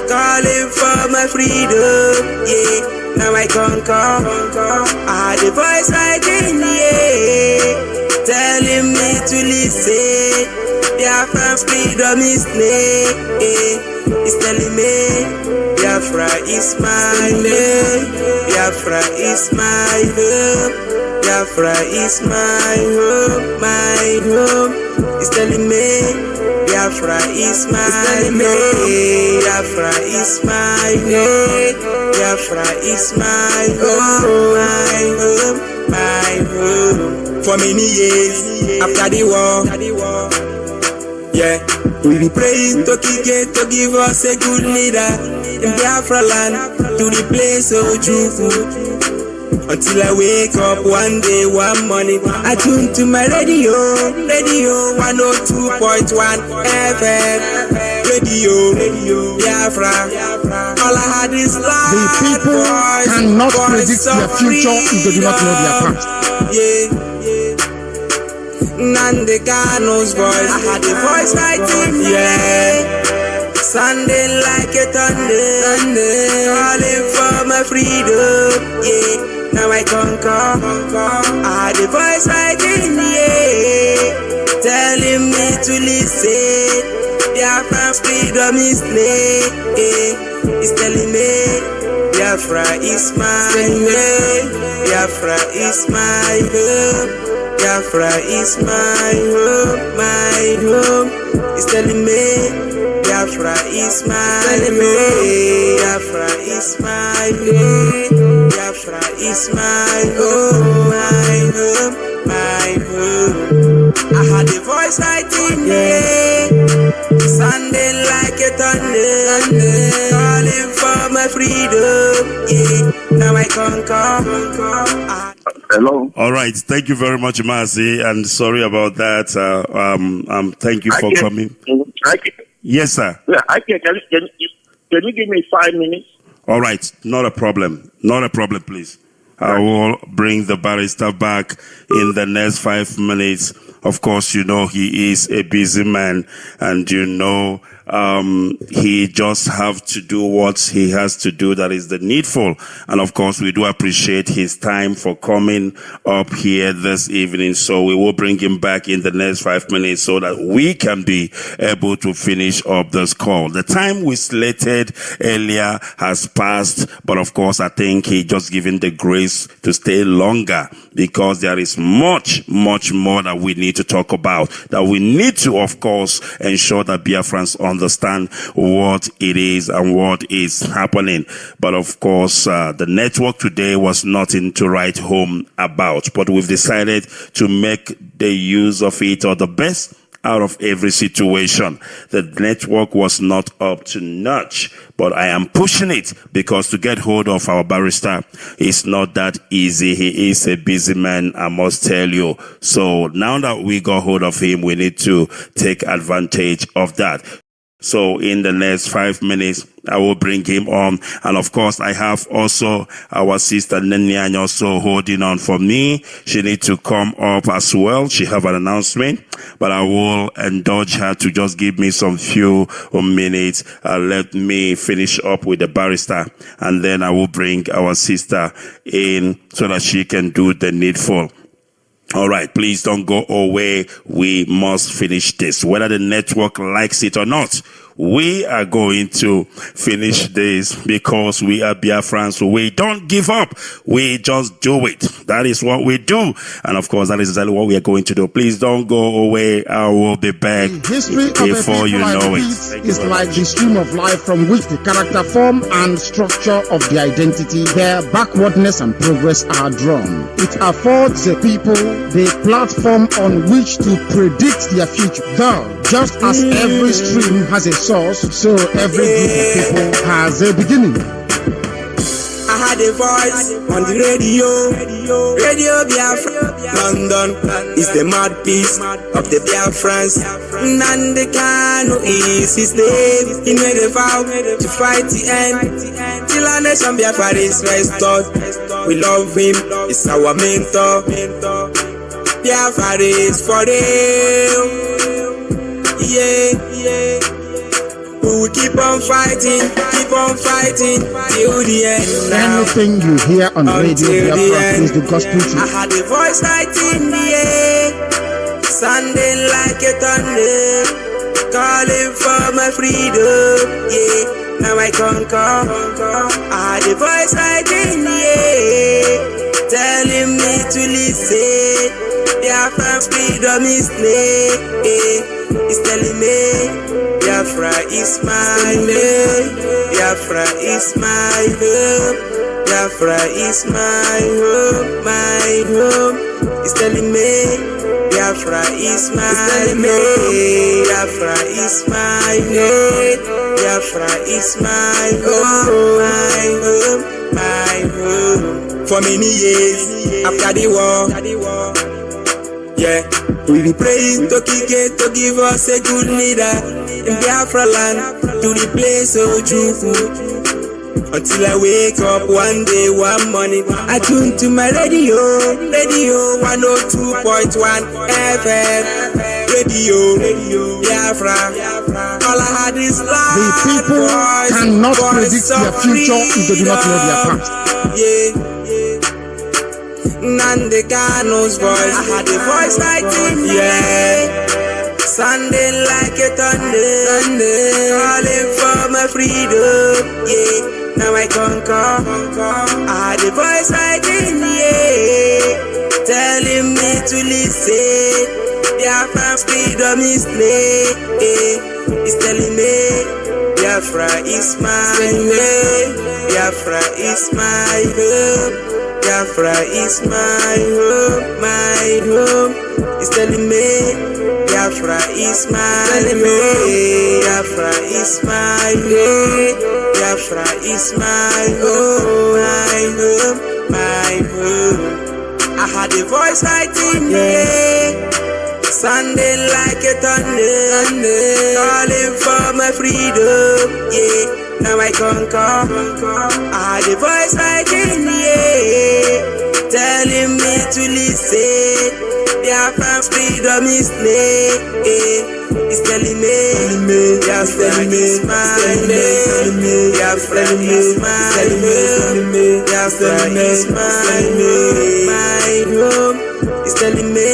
calling for my freedom. Yeah, now I conquer. I had a voice right in the air, telling me to listen. Biafra's freedom is near. It's telling me Biafra is my name. Biafra is my home. Biafra is my home. My home. It's telling me Biafra is my name. Biafra is my name. Biafra is my home. My home. My home. For many years after the war, yeah, we be praying to give us a good leader in Biafra land to replace Ojukwu. Until I wake up one day, one morning, I tune to my radio 102.1 FM. Radio Biafra. All I had is life. The people cannot predict their future if they do not know their past. Yeah. Nandekano's voice, I had a voice right in the air, sounding like a thunder, calling for my freedom. Yeah, now I conquer. I had a voice right in the air, telling me to listen. Biafra's freedom is near. It's telling me Biafra is my name. Biafra is my home. Biafra is my home, my home. It's telling me Biafra is my name. Biafra is my name. Biafra is my home, my home, my home. I had a voice right in there, sounding like a thunder, calling for my freedom. Yeah, now I conquer. Hello. All right. Thank you very much, Mazi. And sorry about that. Thank you for coming. Yes, sir. Yeah, can you give me 5 minutes? All right. Not a problem. Not a problem, please. I will bring the barrister back in the next 5 minutes. Of course, you know, he is a busy man, and you know, he just have to do what he has to do that is the needful. And of course, we do appreciate his time for coming up here this evening. So we will bring him back in the next 5 minutes so that we can be able to finish up this call. The time we slated earlier has passed, but of course, I think he just given the grace to stay longer because there is much more that we need to talk about, that we need to, of course, ensure that Biafrans understand what it is and what is happening. But of course, the network today was nothing to write home about, but we've decided to make the use of it, or the best out of every situation. The network was not up to notch, but I am pushing it because to get hold of our barrister is not that easy. He is a busy man, I must tell you. So now that we got hold of him, we need to take advantage of that. So in the next 5 minutes, I will bring him on. And of course, I have also our sister Nene also holding on for me. She needs to come up as well. She have an announcement, but I will indulge her to just give me some few minutes. Let me finish up with the barrister, and then I will bring our sister in so that she can do the needful. All right, please don't go away. We must finish this. Whether the network likes it or not, we are going to finish this because we are Biafrans. We don't give up. We just do it. That is what we do. And of course, that is exactly what we are going to do. Please don't go away. I will be back before you know it. It's like the stream of life from which the character form and structure of the identity, their backwardness and progress are drawn. It affords the people the platform on which to predict their future. Though, just as every stream has a source, so every group of people has a beginning. I had a voice on the Radio Biafra, London is the mouthpiece of the Biafrans. Nandekano is his name. He made a vow to fight the end till our nation Biafra is restored. We love him, he's our mentor. Biafra is for real. Yeah. We will keep on fighting till the end. Anything you hear on Radio Biafra is the gospel truth. I had a voice right in the air, sounding like a thunder, calling for my freedom. Yeah, now I conquer. I had a voice right in the air, telling me to listen. Biafra freedom is name. It's telling me Biafra is my name. Biafra is my home. Biafra is my home. My home. It's telling me Biafra is my name. Biafra is my name. Biafra is my home. My home. My home. For many years after the war, yeah, we be praying to Kike to give us a good leader in Biafra land to replace Ikechukwu. Until I wake up one day, one morning, I tune to my radio 102.1 FM. Radio Biafra. All I had is love. The people cannot predict their future if they do not know their past. Yeah. Nandekano's voice, I had a voice right in the air, sounding like a thunder, calling for my freedom. Yeah, now I conquer. I had a voice right in the air, telling me to listen. Biafra freedom is name. It's telling me Biafra is my name. Biafra is my home. Biafra is my home, my home. It's telling me Biafra is my home. Biafra is my home. Biafra is my home, my home, my home. I had a voice right in the air, sounding like a thunder, calling for my freedom. Yeah. Now I conquer. I had a voice right in the air, telling me to listen. Biafra freedom is name. It's telling me Biafra is my name. Biafra is my home. Biafra is my home. My home. It's telling me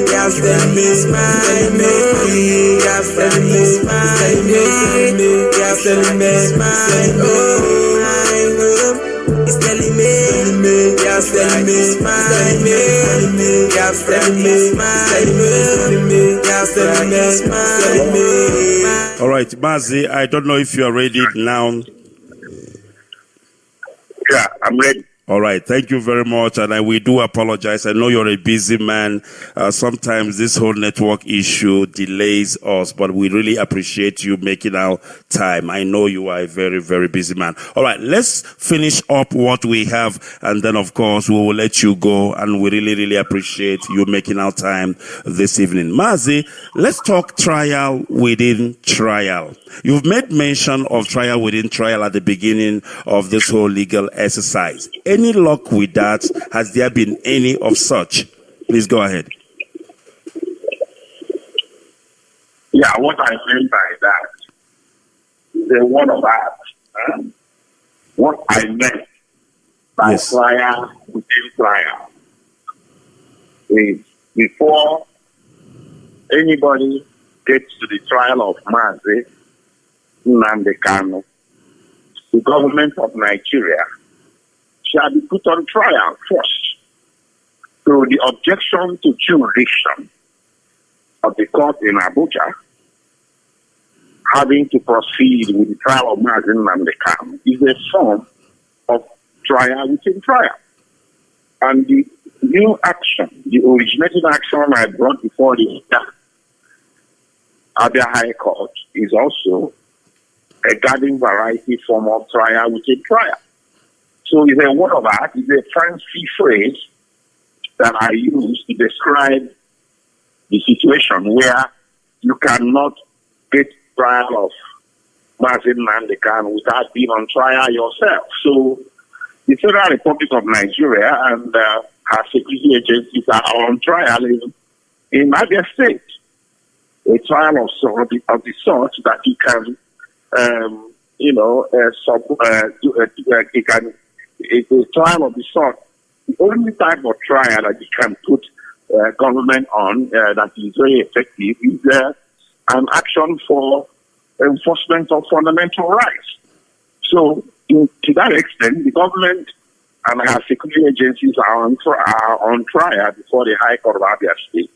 Biafra is my name. Biafra is my name. Biafra is my home. My home. It's telling me Biafra is my name. Biafra is my home. Biafra is my home. All right, Mazi, I don't know if you are ready now. Yeah, I'm ready. All right. Thank you very much. And we do apologize. I know you're a busy man. Sometimes this whole network issue delays us, but we really appreciate you making out time. I know you are a very, very busy man. All right. Let's finish up what we have. And then, of course, we will let you go. And we really, really appreciate you making out time this evening. Mazi, let's talk trial within trial. You've made mention of trial within trial at the beginning of this whole legal exercise. Any luck with that? Has there been any of such? Please go ahead. Yeah, what I mean by that is a word of art. What I meant by trial within trial is before anybody gets to the trial of Mazi Nnamdi Kanu, the government of Nigeria shall be put on trial first. So the objection to jurisdiction of the court in Abuja having to proceed with the trial of Mazi Nnamdi Kanu is a form of trial within trial. And the new action, the originating action I brought before the Abia High Court is also a garden variety form of trial within trial. So it's a word of art, it's a fancy phrase that I use to describe the situation where you cannot get trial of Mazi Nnamdi Kanu without being on trial yourself. So the Federal Republic of Nigeria and her security agencies are on trial in Abia State. A trial of the sort that you can, it's a trial of the sort. The only type of trial that you can put government on that is very effective is an action for enforcement of fundamental rights. So, to that extent, the government and our security agencies are on trial before the High Court of Abia State.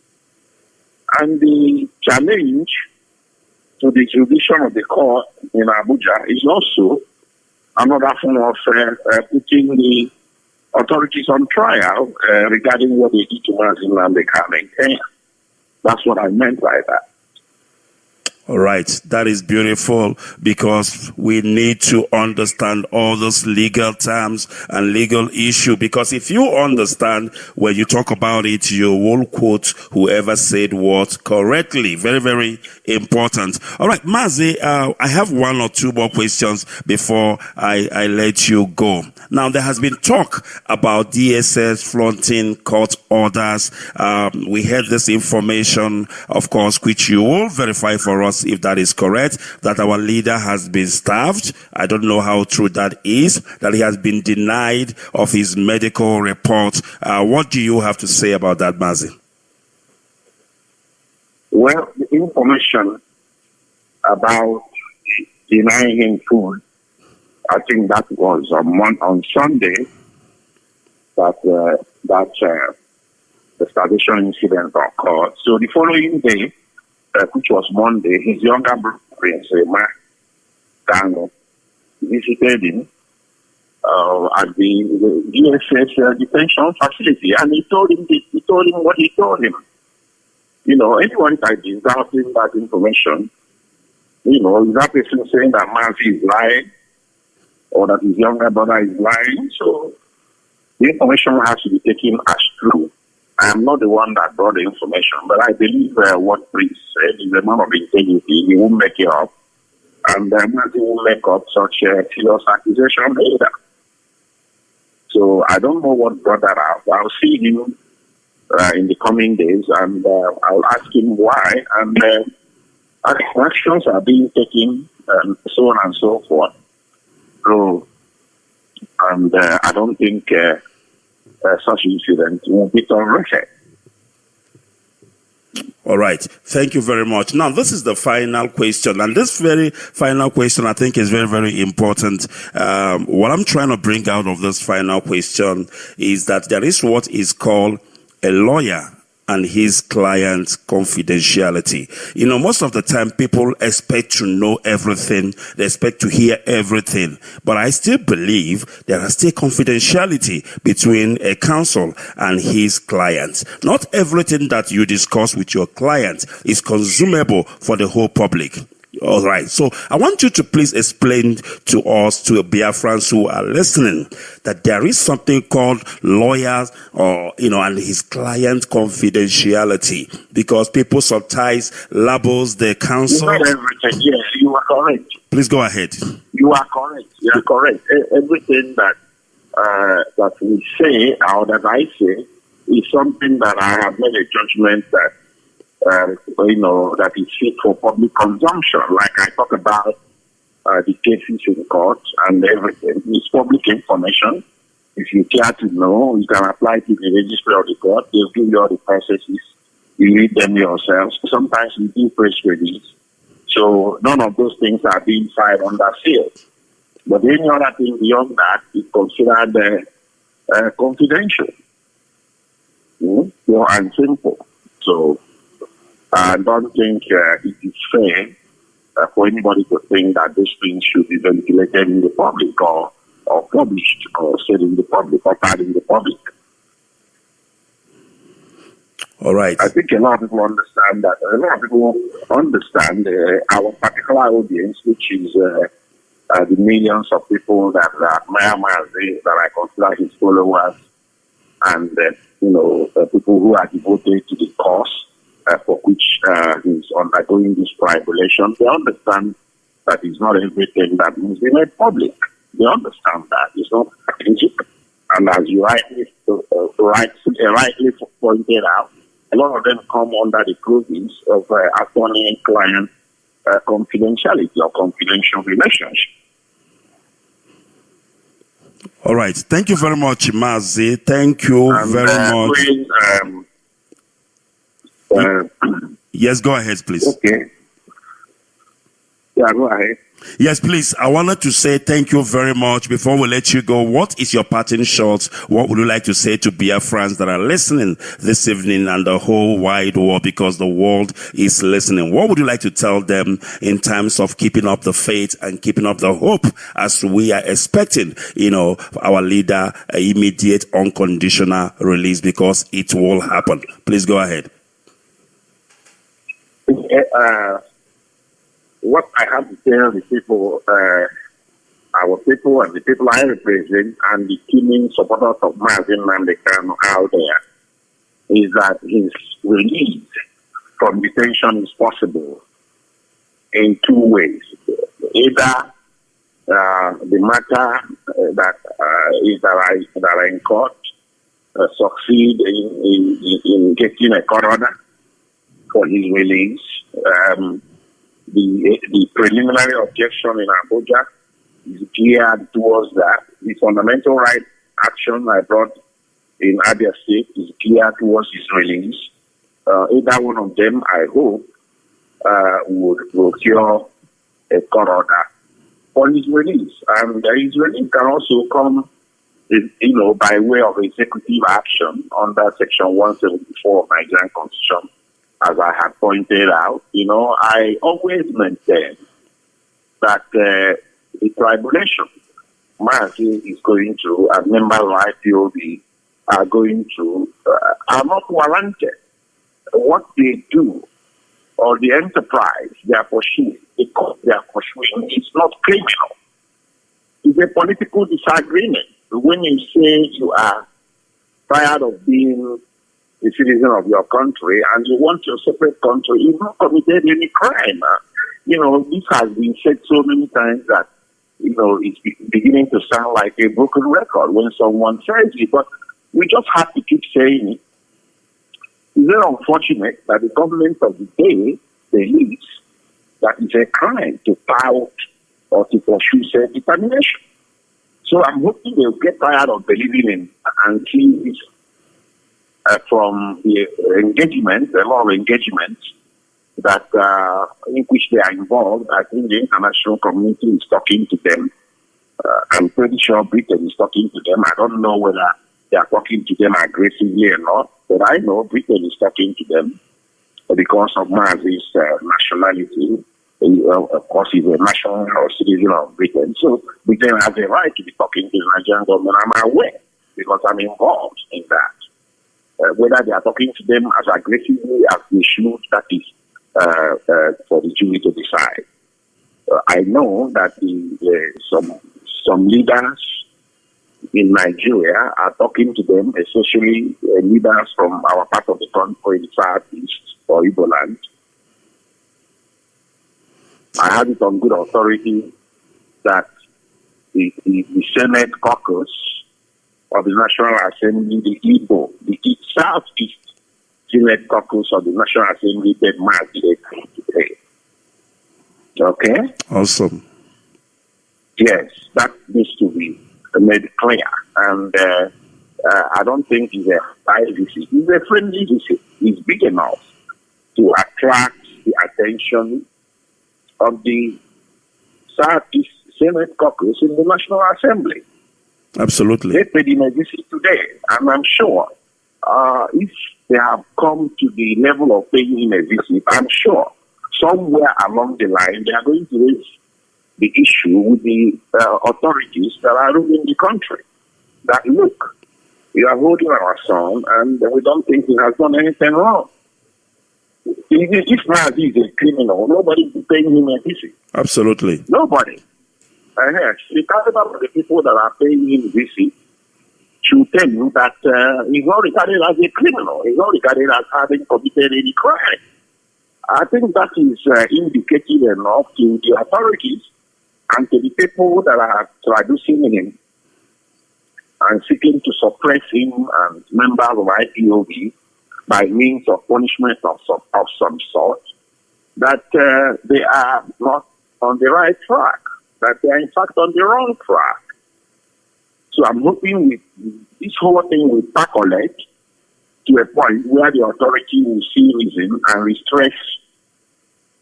And the challenge to the jurisdiction of the court in Abuja is also another form of putting the authorities on trial regarding what they did to Mazi Nnamdi Kanu in Kenya. That's what I meant by that. All right. That is beautiful because we need to understand all those legal terms and legal issue. Because if you understand when you talk about it, you will quote whoever said what correctly. Very, very important. All right, Mazi, I have one or two more questions before I let you go. Now, there has been talk about DSS flaunting court orders. We had this information, of course, which you will verify for us if that is correct, that our leader has been starved. I don't know how true that is, that he has been denied of his medical report. What do you have to say about that, Mazi? Well, the information about denying him food, I think that was on Sunday that the starvation incident occurred. So the following day, which was Monday, his younger brother, Prince Dango, visited him at the DSS detention facility, and he told him what he told him. You know, anyone that is doubting that information, you know, is that person saying that Mazi is lying or that his younger brother is lying? So the information has to be taken as true. I am not the one that brought the information, but I believe what Prince said is a man of integrity. He won't make it up. And Mazi won't make up such a serious accusation either. So I don't know what brought that up. I'll see him in the coming days, and I'll ask him why. And actions are being taken, and so on and so forth. So, and I don't think such incident will be tolerated. All right. Thank you very much. Now, this is the final question. And this very final question, I think, is very, very important. What I'm trying to bring out of this final question is that there is what is called a lawyer and his client's confidentiality. You know, most of the time people expect to know everything. They expect to hear everything. But I still believe there is still confidentiality between a counsel and his clients. Not everything that you discuss with your client is consumable for the whole public. All right. So I want you to please explain to us, to Biafrans who are listening, that there is something called lawyers and his client confidentiality, because people sometimes labels the counsel. Not everything. Yes, you are correct. Please go ahead. You are correct. You are correct. Everything that we say or that I say is something that I have made a judgment that that is fit for public consumption. Like I talk about the cases in court and everything. It's public information. If you care to know, you can apply to the registry of the court. They'll give you all the processes. You read them yourselves. Sometimes you do press release. So none of those things are being filed under seal. But any other thing beyond that is considered confidential. Pure and simple. So I don't think it is fair for anybody to think that these things should be ventilated in the public or published or said in the public or heard in the public. All right. I think a lot of people understand that. A lot of people understand our particular audience, which is the millions of people that admire Mazi, that I consider his followers, and people who are devoted to the cause for which he's undergoing this tribulation. They understand that it's not everything that must be made public. They understand that it's not strategic. And as you rightly pointed out, a lot of them come under the clothing of attorney and client confidentiality or confidential relationship. All right. Thank you very much, Mazi. Thank you very much. Yes, go ahead, please. Okay. Yeah, go ahead. Yes, please. I wanted to say thank you very much. Before we let you go, what is your parting shot? What would you like to say to Biafrans that are listening this evening and the whole wide world, because the world is listening? What would you like to tell them in terms of keeping up the faith and keeping up the hope as we are expecting, our leader, immediate unconditional release, because it will happen? Please go ahead. What I have to tell the people, our people and the people I represent, and the teaming supporters of Mazi out there, is that his release from detention is possible in two ways. Either the matter that are in court succeed in getting a court order for his release. The preliminary objection in Abuja is geared towards that. The fundamental right action I brought in Abia State is geared towards his release. Either one of them, I hope, will cure a court order for his release. And his release can also come, by way of executive action under Section 174 of Nigerian Constitution. As I have pointed out, I always maintain that the tribulation Mazi is going to, and members of IPOB are going to, are not warranted. What they do, or the enterprise they are pursuing, the cause they are pursuing, is not criminal. It's a political disagreement. When you say you are tired of being a citizen of your country and you want your separate country, you've not committed any crime. This has been said so many times that, it's beginning to sound like a broken record when someone says it, but we just have to keep saying it. It's very unfortunate that the government of the day believes that it's a crime to tout or to pursue self-determination. So I'm hoping they'll get tired of believing in and see this from the engagement, a lot of engagements that in which they are involved. I think the international community is talking to them. I'm pretty sure Britain is talking to them. I don't know whether they are talking to them aggressively or not, but I know Britain is talking to them because of Mazi's nationality. Of course, he's a national citizen of Britain, so Britain has a right to be talking to the Nigerian government. I'm aware because I'm involved in that. Whether they are talking to them as aggressively as they should, that is for the jury to decide. I know that some leaders in Nigeria are talking to them, especially leaders from our part of the country, the southeast or Igbo land. I have it on good authority that the Senate caucus of the National Assembly, the Southeast Senate caucus of the National Assembly, that Mazi today. Okay? Awesome. Yes, that needs to be made clear. And I don't think it's a high visit. It's a friendly visit. It's big enough to attract the attention of the Southeast Senate caucus in the National Assembly. Absolutely. They paid him a visit today, and I'm sure if they have come to the level of paying him a visit, I'm sure somewhere along the line they are going to raise the issue with the authorities that are ruling the country. That look, we are holding our son, and we don't think he has done anything wrong. If Mazi is a criminal, nobody is paying him a visit. Absolutely. Nobody. Yes, the caliber of the people that are paying him a visit should tell you that he's not regarded as a criminal. He's not regarded as having committed any crime. I think that is indicative enough to the authorities and to the people that are traducing him and seeking to suppress him and members of IPOB by means of punishment of some sort, that they are not on the right track, that they are in fact on the wrong track. So I'm hoping with this whole thing will percolate to a point where the authority will see reason and restrain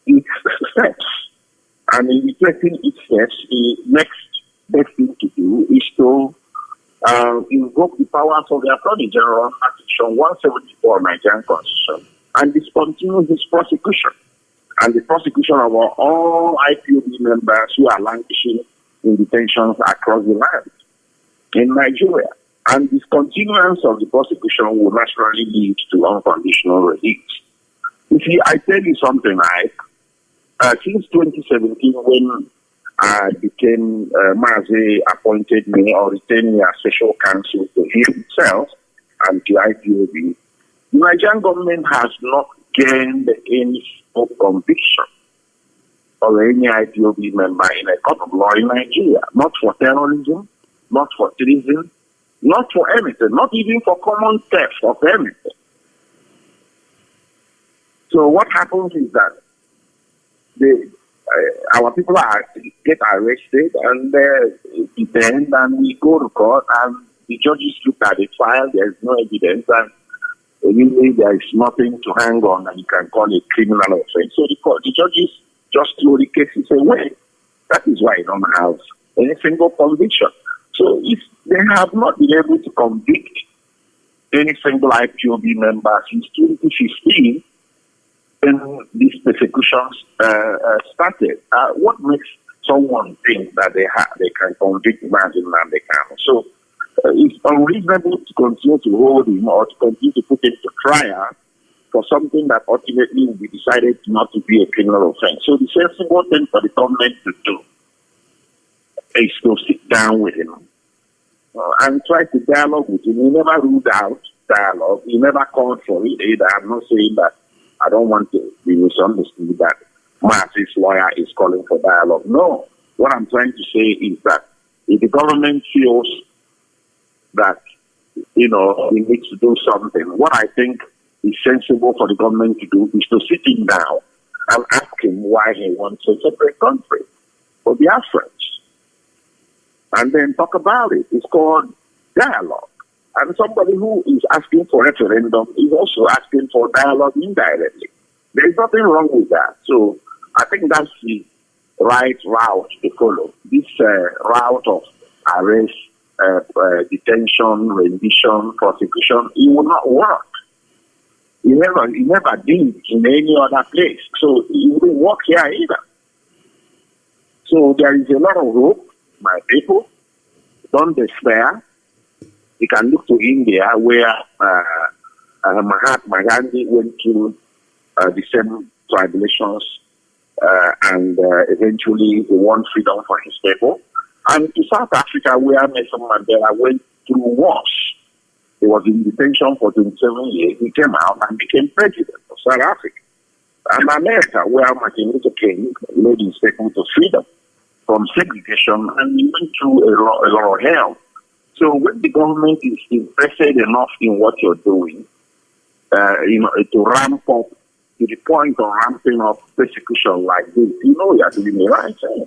its steps. And in restraining its steps, the next best thing to do is to invoke the powers of the Attorney General under Section 174 of Nigerian Constitution and discontinue his prosecution and the prosecution of all IPOB members who are languishing in detentions across the land in Nigeria. And discontinuance of the prosecution will naturally lead to unconditional release. You see, I tell you something, since 2017, when I became Mazi appointed me or retained me as special counsel to himself and to IPOB, the Nigerian government has not gained any conviction of any IPOB member in a court of law in Nigeria, not for terrorism, not for treason, not for anything, not even for common theft of anything. So what happens is that our people get arrested and detained, and we go to court, and the judges look at the file, there is no evidence, and usually there is nothing to hang on, and you can call it criminal offense. So the judges just throw the cases away. That is why you don't have any single conviction. So if they have not been able to convict any single IPOB member since 2015, then these persecutions started. What makes someone think that they can convict Mazi and they can? So it's unreasonable to continue to hold him or to continue to put him to trial for something that ultimately will be decided not to be a criminal offense. So the sensible thing for the government to do is to sit down with him and try to dialogue with him. He never ruled out dialogue. He never called for it either. I'm not saying that. I don't want to be misunderstood that Mazi's lawyer is calling for dialogue. No. What I'm trying to say is that if the government feels that, he needs to do something, what I think is sensible for the government to do is to sit him down and ask him why he wants a separate country for the Biafrans. And then talk about it. It's called dialogue. And somebody who is asking for referendum is also asking for dialogue indirectly. There is nothing wrong with that. So I think that's the right route to follow. This route of arrest, detention, rendition, prosecution, it will not work. It never did in any other place. So it won't work here either. So there is a lot of hope, my people. Don't despair. You can look to India where Mahatma Gandhi went through the same tribulations and eventually he won freedom for his people. And to South Africa where Nelson Mandela went through wars. He was in detention for 27 years. He came out and became president of South Africa. And America, where Martin Luther King led his people to freedom from segregation, and he went through a lot of hell. So when the government is interested enough in what you're doing, to ramp up to the point of ramping up persecution like this, you're doing the right thing.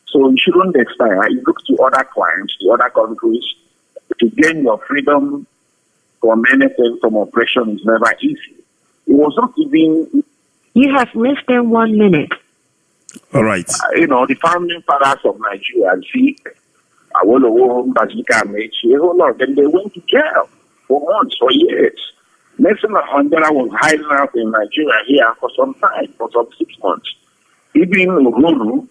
So you shouldn't despair. You look to other clients, to other countries. To gain your freedom from anything, from oppression, is never easy. It was not even... You have less than 1 minute. All right. The founding fathers of Nigeria, Awolowo, Bazika, Mechi, a whole lot of them, they went to jail for months, for years. Nelson Mandela was hiding out in Nigeria here for some time, for some 6 months. Even Uhuru,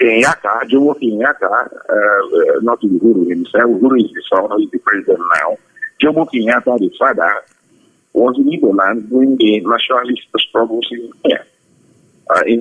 Kenyatta, Jomo Kenyatta, not Uhuru himself, Uhuru is the son, he's the president now. Jomo Kenyatta, the father, was in Igbo land doing the nationalist struggles in here,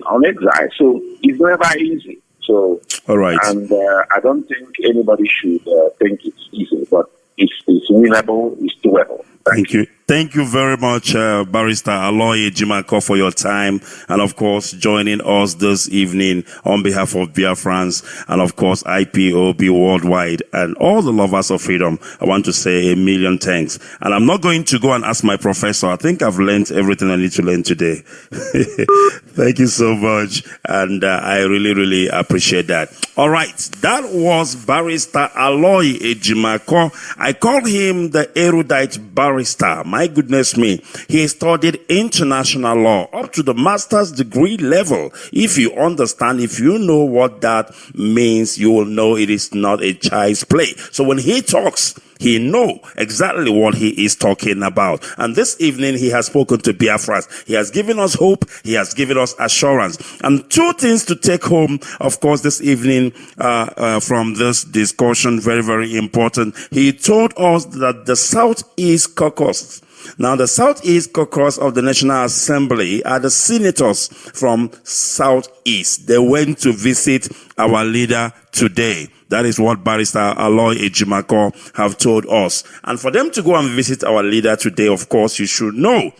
on exile. So it's never easy. So, all right. And I don't think anybody should think it's easy, but it's winnable, it's doable. Thank you. Thank you very much, Barrister Aloy Ejimakor, for your time and, of course, joining us this evening on behalf of Biafrans and, of course, IPOB worldwide and all the lovers of freedom. I want to say a million thanks. And I'm not going to go and ask my professor. I think I've learned everything I need to learn today. Thank you so much. And I really, really appreciate that. All right. That was Barrister Aloy Ejimakor. I call him the erudite barrister. My goodness me. He studied international law up to the master's degree level. If you understand, if you know what that means, you will know it is not a child's play. So when he talks, he knows exactly what he is talking about. And this evening, he has spoken to Biafras. He has given us hope. He has given us assurance. And two things to take home, of course, this evening from this discussion, very, very important. He told us that the Southeast Caucus, now, the Southeast Caucus of the National Assembly are the senators from Southeast. They went to visit our leader today. That is what Barrister Aloy Ejimakor have told us. And for them to go and visit our leader today, of course, you should know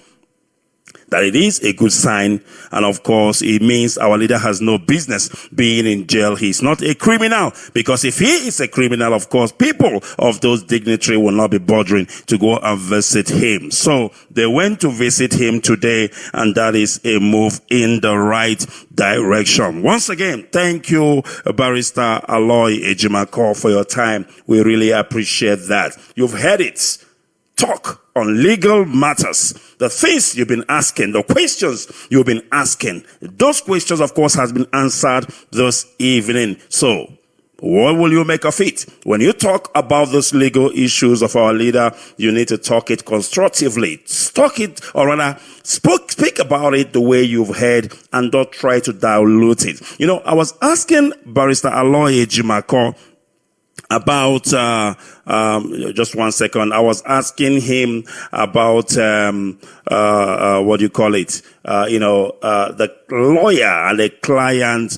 that it is a good sign. And of course, it means our leader has no business being in jail. He's not a criminal, because if he is a criminal, of course, people of those dignitary will not be bothering to go and visit him. So they went to visit him today, and that is a move in the right direction. Once again, thank you, Barrister Aloy Ejimakor, for your time. We really appreciate that. You've heard it. Talk on legal matters. The things you've been asking, the questions you've been asking, those questions, of course, has been answered this evening. So, what will you make of it? When you talk about those legal issues of our leader, you need to talk it constructively. Talk it, or rather, speak about it the way you've heard, and don't try to dilute it. I was asking Barrister Aloy Ejimakor about, just 1 second. I was asking him about, what do you call it? The lawyer and the client,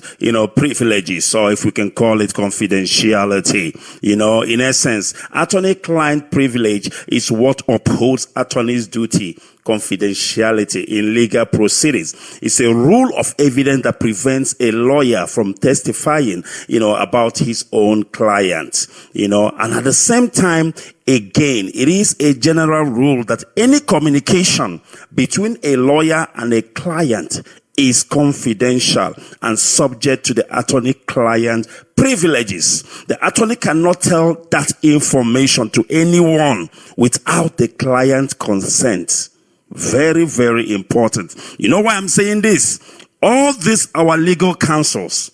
privileges. So if we can call it confidentiality, in essence, attorney-client privilege is what upholds attorney's duty. Confidentiality in legal proceedings. It's a rule of evidence that prevents a lawyer from testifying, about his own client, and at the same time, again, it is a general rule that any communication between a lawyer and a client is confidential and subject to the attorney-client privileges. The attorney cannot tell that information to anyone without the client's consent. Very, very important. You know why I'm saying this? All these our legal counsels,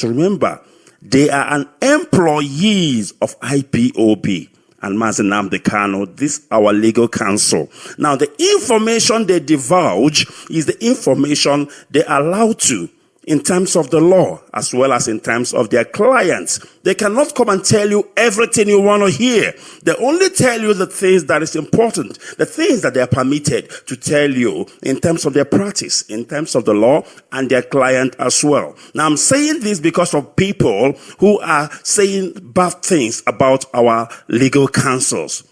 remember, They are an employees of IPOB and Mazi Nnamdi Kanu, this our legal counsel. Now, the information they divulge is the information they are allowed to in terms of the law, as well as in terms of their clients. They cannot come and tell you everything you want to hear. They only tell you the things that is important, the things that they are permitted to tell you in terms of their practice, in terms of the law and their client as well. Now, I'm saying this because of people who are saying bad things about our legal counsels.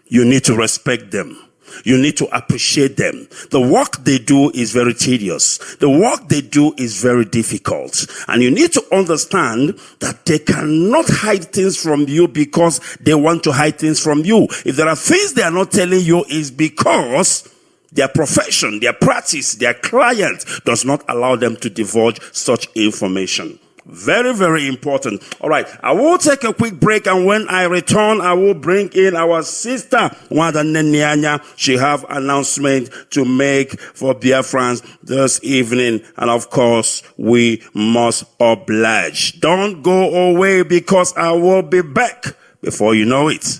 You need to respect them. You need to appreciate them. The work they do is very tedious. The work they do is very difficult. And you need to understand that they cannot hide things from you because they want to hide things from you. If there are things they are not telling you, is because their profession, their practice, their client does not allow them to divulge such information. Very, very important. All right. I will take a quick break, and when I return, I will bring in our sister, Wanda Nenyanya. She have announcement to make for Biafrans this evening. And of course, we must oblige. Don't go away, because I will be back before you know it.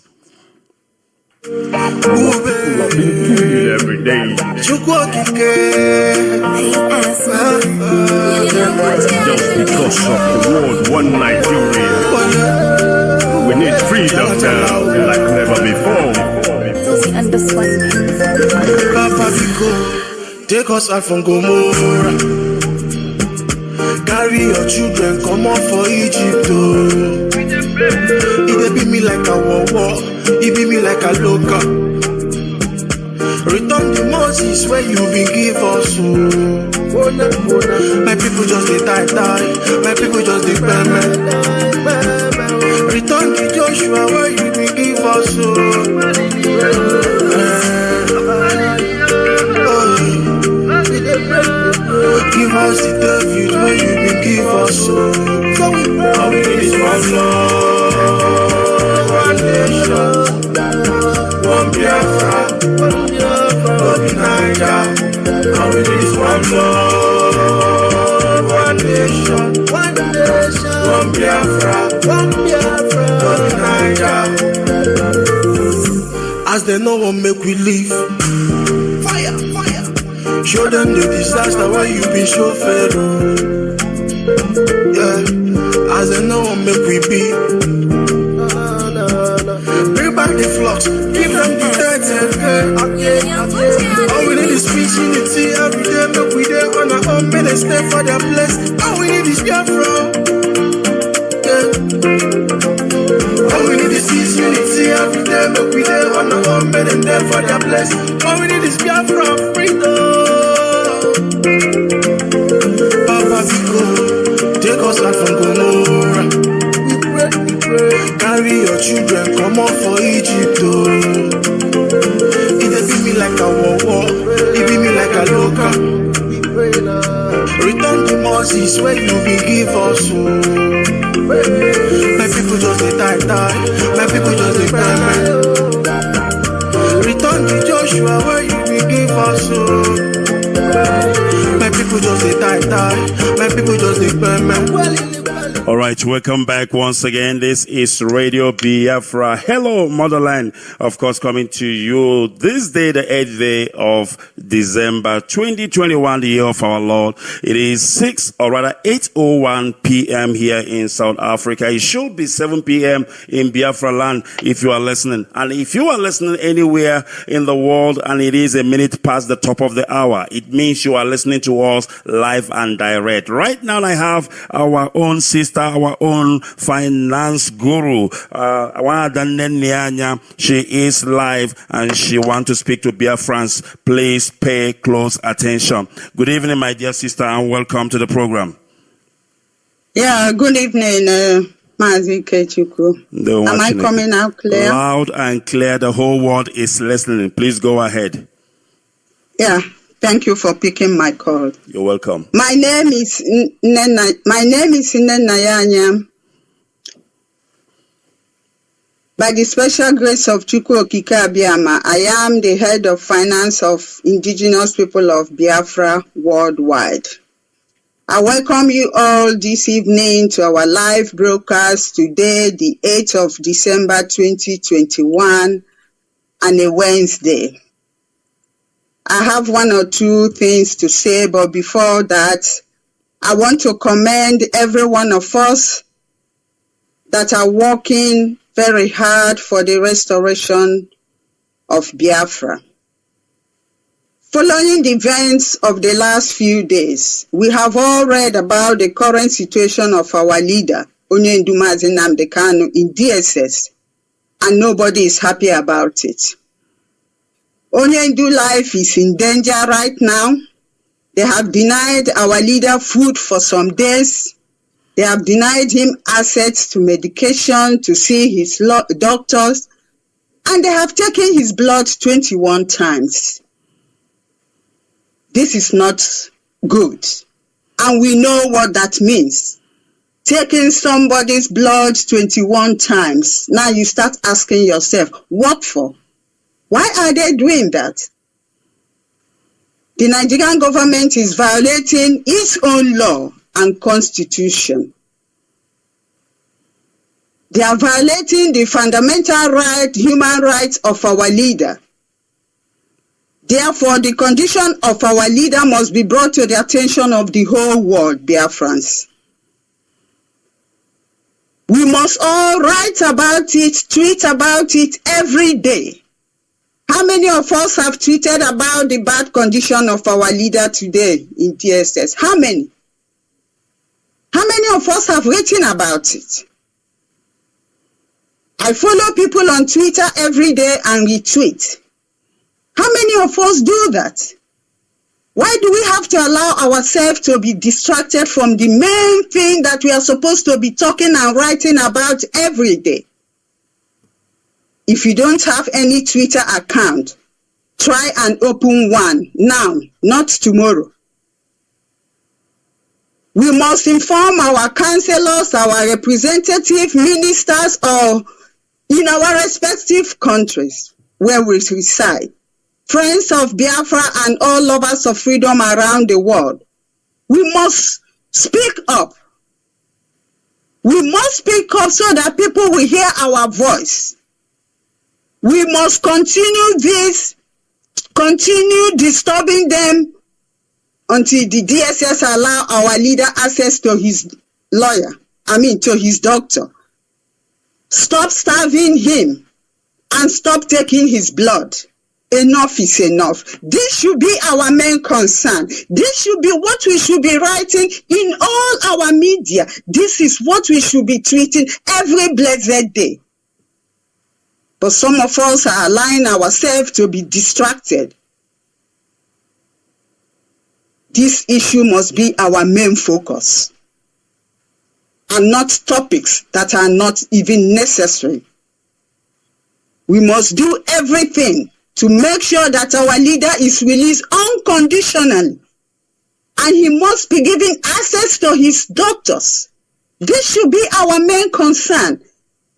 Every day. Just because of the world, one Nigeria. We need freedom now, like never before. Papa Biko, take us out from Gomorrah. Carry your children, come on for Egypt. It be me like a war, it be me like a local. Return the Moses where you been give us. My people just they die. My people just they payment. Return the Joshua where you been give us. Give us the David where you been give us. All we need is one love, one nation, one Biafra, one Niger. All we need is one love, one nation, one Biafra, one Niger. As they know what make we live. Fire. Show them the disaster where you been show Pharaoh. Yeah, as they know what make we be. Bring back the flocks, give them the thanks again. All we need is peace, unity every day. Make we there on our own, may they stay for their place. All we need is Biafra. Yeah. All we need is peace, unity every day. Make we there on our own, may they stay for their place. All we need is Biafra, freedom. Papa Biko, take us out from Gomorrah. We pray. Carry your children, come on for Egypt. It be me like a war, it be me like a local. Return to Moses where you be give us. My people just they die. My people just they payment. Return to Joshua where you be give us. My people just they die. My people just they payment. All right, welcome back once again. This is Radio Biafra. Hello, Motherland. Of course, coming to you this day, the 8th day of December 2021, the year of our Lord. It is 8:01 p.m. here in South Africa. It should be 7 p.m. in Biafra land if you are listening. And if you are listening anywhere in the world and it is a minute past the top of the hour, it means you are listening to us live and direct. Right now, I have our own sister, our own finance guru, Wanda Nenyanya. She is live and she wants to speak to Biafrans. Please pay close attention. Good evening, my dear sister, and welcome to the program. Yeah, good evening, Mazi Ikechukwu. Am I coming out clear? Loud and clear. The whole world is listening. Please go ahead. Yeah. Thank you for picking my call. You're welcome. My name is Nenayanya. By the special grace of Chukwu Okike Abiyama, I am the head of finance of indigenous people of Biafra worldwide. I welcome you all this evening to our live broadcast today, the 8th of December 2021, and a Wednesday. I have one or two things to say, but before that, I want to commend every one of us that are working very hard for the restoration of Biafra. Following the events of the last few days, we have all read about the current situation of our leader, Mazi in DSS, and nobody is happy about it. Onyendu life is in danger right now. They have denied our leader food for some days. They have denied him access to medication, to see his doctors, and they have taken his blood 21 times. This is not good, and we know what that means. Taking somebody's blood 21 times. Now you start asking yourself, what for? Why are they doing that? The Nigerian government is violating its own law and constitution. They are violating the fundamental human rights of our leader. Therefore, the condition of our leader must be brought to the attention of the whole world, Biafrans. We must all write about it, tweet about it every day. How many of us have tweeted about the bad condition of our leader today in DSS? How many? How many of us have written about it? I follow people on Twitter every day and retweet. How many of us do that? Why do we have to allow ourselves to be distracted from the main thing that we are supposed to be talking and writing about every day? If you don't have any Twitter account, try and open one now, not tomorrow. We must inform our councillors, our representative ministers, or in our respective countries where we reside, friends of Biafra and all lovers of freedom around the world. We must speak up. We must speak up so that people will hear our voice. We must continue disturbing them until the DSS allow our leader access to his to his doctor. Stop starving him and stop taking his blood. Enough is enough. This should be our main concern. This should be what we should be writing in all our media. This is what we should be tweeting every blessed day. But some of us are allowing ourselves to be distracted. This issue must be our main focus, and not topics that are not even necessary. We must do everything to make sure that our leader is released unconditionally, and he must be given access to his doctors. This should be our main concern.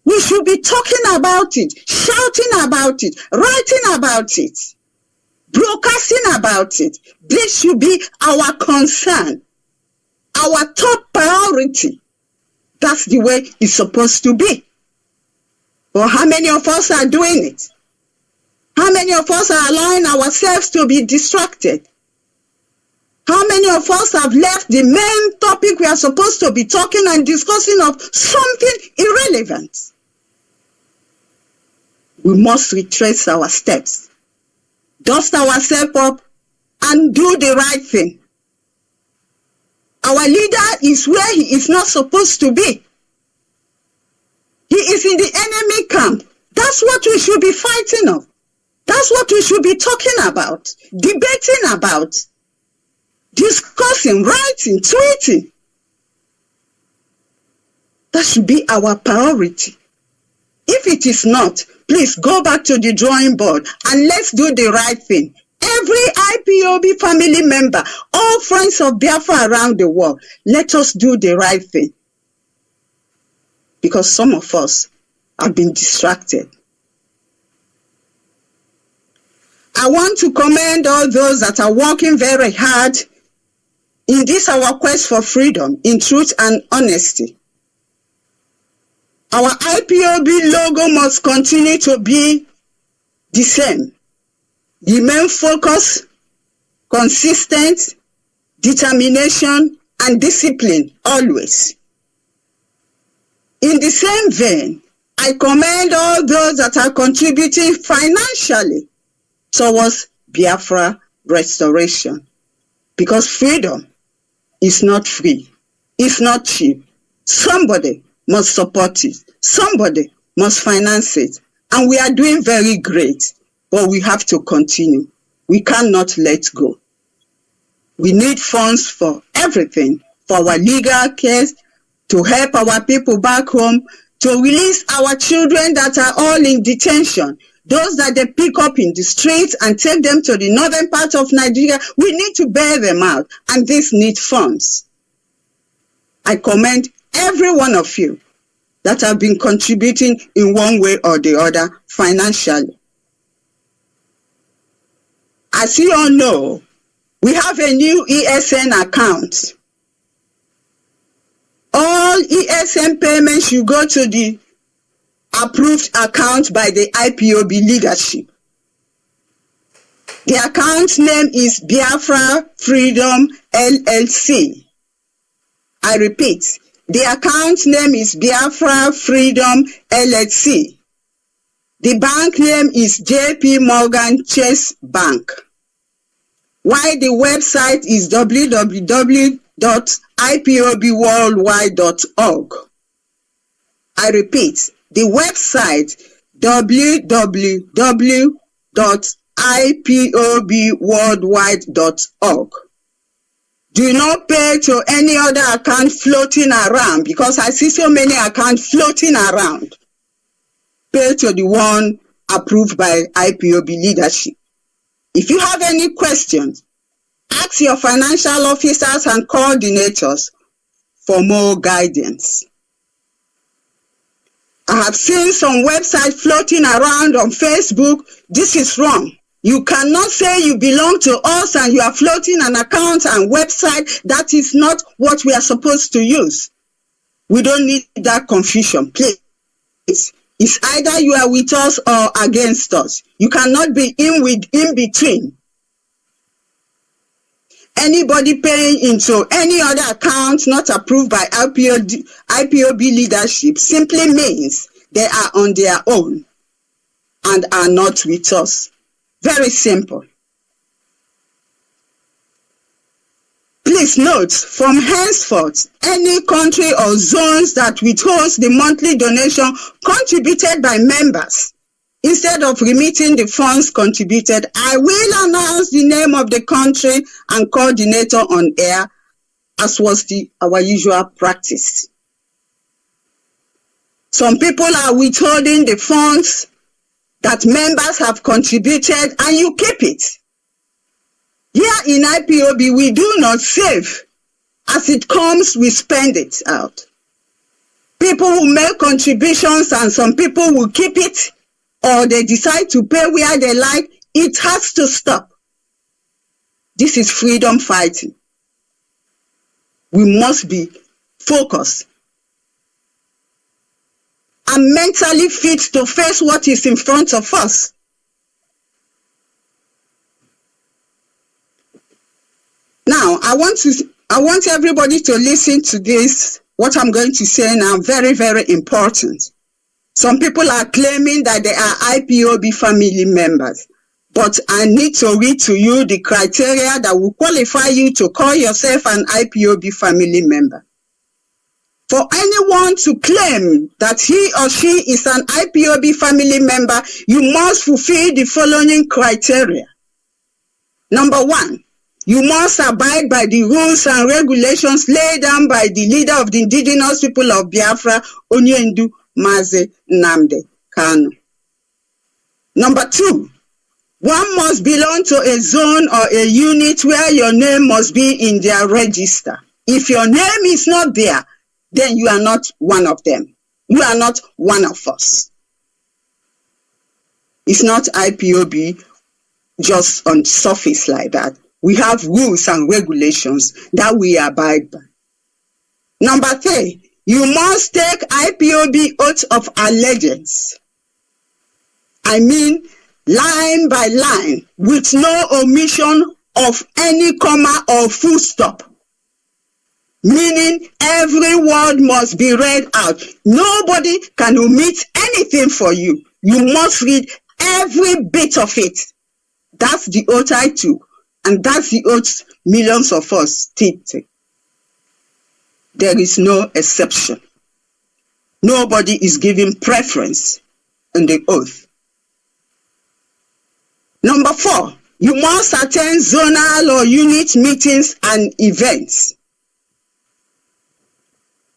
We should be talking about it, shouting about it, writing about it, broadcasting about it. This should be our concern, our top priority. That's the way it's supposed to be. But how many of us are doing it? How many of us are allowing ourselves to be distracted? How many of us have left the main topic we are supposed to be talking and discussing of something irrelevant? We must retrace our steps, dust ourselves up, and do the right thing. Our leader is where he is not supposed to be. He is in the enemy camp. That's what we should be fighting of. That's what we should be talking about, debating about, discussing, writing, tweeting. That should be our priority. If it is not, please go back to the drawing board and let's do the right thing. Every IPOB family member, all friends of Biafra around the world, let us do the right thing. Because some of us have been distracted. I want to commend all those that are working very hard in this our quest for freedom, in truth and honesty. Our IPOB logo must continue to be the same. The main focus, consistent, determination, and discipline always. In the same vein, I commend all those that are contributing financially towards Biafra restoration, because freedom is not free, it's not cheap. Somebody must support it, somebody must finance it, and we are doing very great, but we have to continue. We cannot let go. We need funds for everything, for our legal case, to help our people back home, to release our children that are all in detention, those that they pick up in the streets and take them to the northern part of Nigeria. We need to bail them out, and this needs funds. I commend every one of you that have been contributing in one way or the other financially. As you all know, we have a new ESN account. All ESN payments should go to the approved account by the IPOB leadership. The account name is Biafra Freedom LLC. I repeat, the account name is Biafra Freedom LLC. The bank name is JP Morgan Chase Bank. While the website is www.ipobworldwide.org. I repeat, the website www.ipobworldwide.org. Do not pay to any other account floating around, because I see so many accounts floating around. Pay to the one approved by IPOB leadership. If you have any questions, ask your financial officers and coordinators for more guidance. I have seen some websites floating around on Facebook. This is wrong. You cannot say you belong to us and you are floating an account and website. That is not what we are supposed to use. We don't need that confusion, please. It's either you are with us or against us. You cannot be in between. Anybody paying into any other account not approved by IPOB leadership simply means they are on their own and are not with us. Very simple. Please note, from henceforth, any country or zones that withholds the monthly donation contributed by members, instead of remitting the funds contributed, I will announce the name of the country and coordinator on air, as was our usual practice. Some people are withholding the funds that members have contributed, and you keep it. Here in IPOB, we do not save. As it comes, we spend it out. People will make contributions and some people will keep it, or they decide to pay where they like. It has to stop. This is freedom fighting. We must be focused and mentally fit to face what is in front of us. Now, I want everybody to listen to this. What I'm going to say now, very, very important. Some people are claiming that they are IPOB family members, but I need to read to you the criteria that will qualify you to call yourself an IPOB family member. For anyone to claim that he or she is an IPOB family member, you must fulfill the following criteria. Number 1, you must abide by the rules and regulations laid down by the leader of the indigenous people of Biafra, Onyendu Mazi Kanu. Number 2, one must belong to a zone or a unit where your name must be in their register. If your name is not there, then you are not one of them. You are not one of us. It's not IPOB just on surface like that. we have rules and regulations that we abide by. Number 3, you must take IPOB oath of allegiance. I mean, line by line, with no omission of any comma or full stop. Meaning every word must be read out. Nobody can omit anything for you. You must read every bit of it. That's the oath I took, and that's the oath millions of us take. There is no exception. Nobody is given preference in the oath. Number 4, you must attend zonal or unit meetings and events.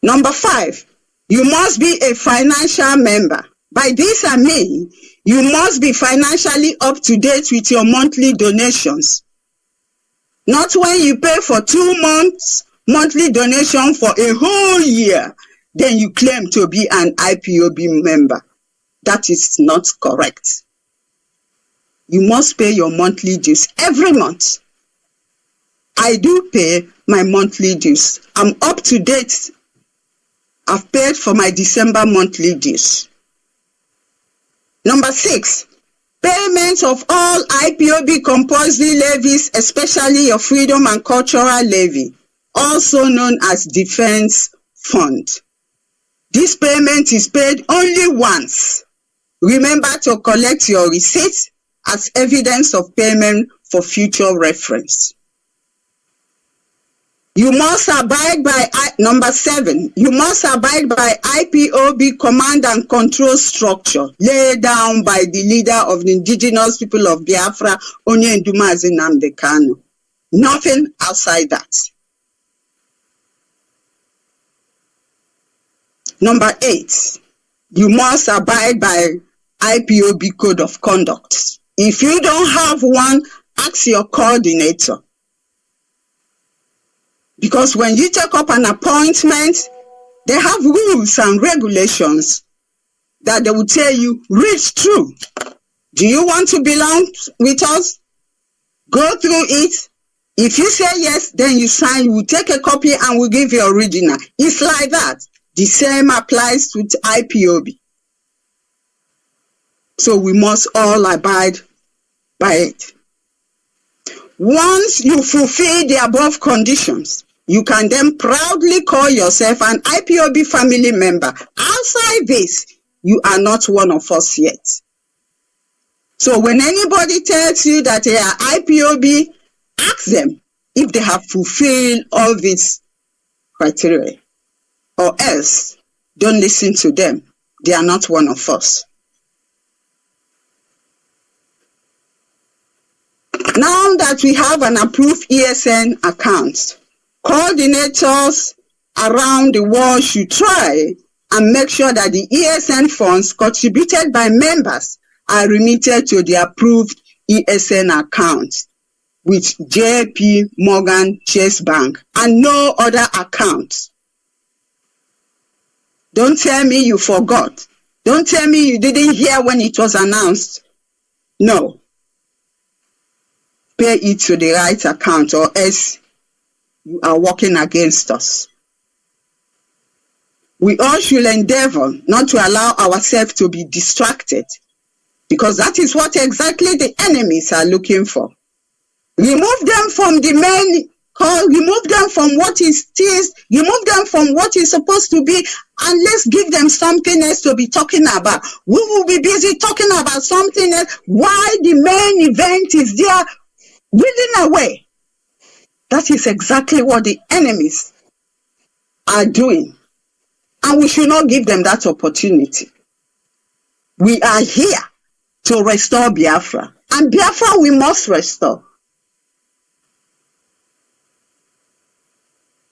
Number 5, you must be a financial member. By this I mean, you must be financially up to date with your monthly donations. Not when you pay for 2 months monthly donation for a whole year, then you claim to be an IPOB member. That is not correct. You must pay your monthly dues every month. I do pay my monthly dues. I'm up to date. I've paid for my December monthly dues. Number 6, payment of all IPOB compulsory levies, especially your freedom and cultural levy, also known as defense fund. This payment is paid only once. Remember to collect your receipt as evidence of payment for future reference. You must abide by, number 7, you must abide by IPOB command and control structure laid down by the leader of the indigenous people of Biafra, Mazi Nnamdi Kanu. Nothing outside that. Number 8, you must abide by IPOB code of conduct. If you don't have one, ask your coordinator. Because when you take up an appointment, they have rules and regulations that they will tell you, read through. Do you want to belong with us? Go through it. If you say yes, then you sign, we'll take a copy and we'll give you original. It's like that. The same applies with IPOB. So we must all abide by it. Once you fulfill the above conditions, you can then proudly call yourself an IPOB family member. Outside this, you are not one of us yet. So when anybody tells you that they are IPOB, ask them if they have fulfilled all these criteria. Or else, don't listen to them. They are not one of us. Now that we have an approved ESN account, coordinators around the world should try and make sure that the ESN funds contributed by members are remitted to the approved ESN account with JP Morgan Chase Bank and no other account. Don't tell me you forgot. Don't tell me you didn't hear when it was announced. No. Pay it to the right account or else you are working against us. We all should endeavor not to allow ourselves to be distracted, because that is what exactly the enemies are looking for. Remove them from the main call, remove them from what is teased, remove them from what is supposed to be, and let's give them something else to be talking about. We will be busy talking about something else while the main event is there within away. That is exactly what the enemies are doing. And we should not give them that opportunity. We are here to restore Biafra. And Biafra we must restore.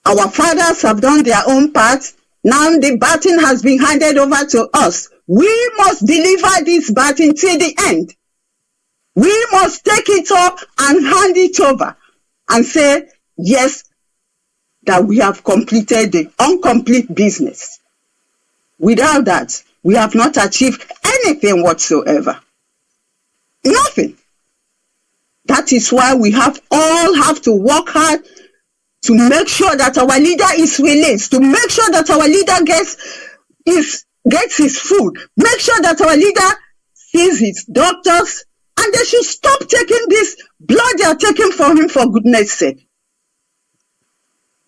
Our fathers have done their own part. Now the baton has been handed over to us. We must deliver this baton till the end. We must take it up and hand it over and say, yes, that we have completed the incomplete business. Without that, we have not achieved anything whatsoever. Nothing. That is why we all have to work hard to make sure that our leader is released, to make sure that our leader gets his food, make sure that our leader sees his doctors, and they should stop taking this blood they are taking from him, for goodness sake.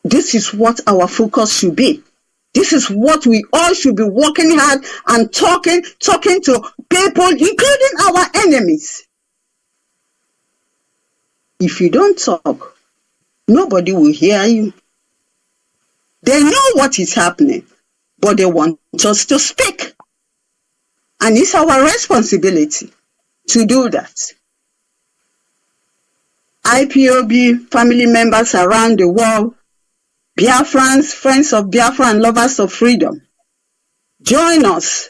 This is what our focus should be. This is what we all should be working hard and talking to people, including our enemies. If you don't talk, nobody will hear you. They know what is happening, but they want us to speak. And it's our responsibility to do that. IPOB family members around the world, Biafrans, friends of Biafra and lovers of freedom, join us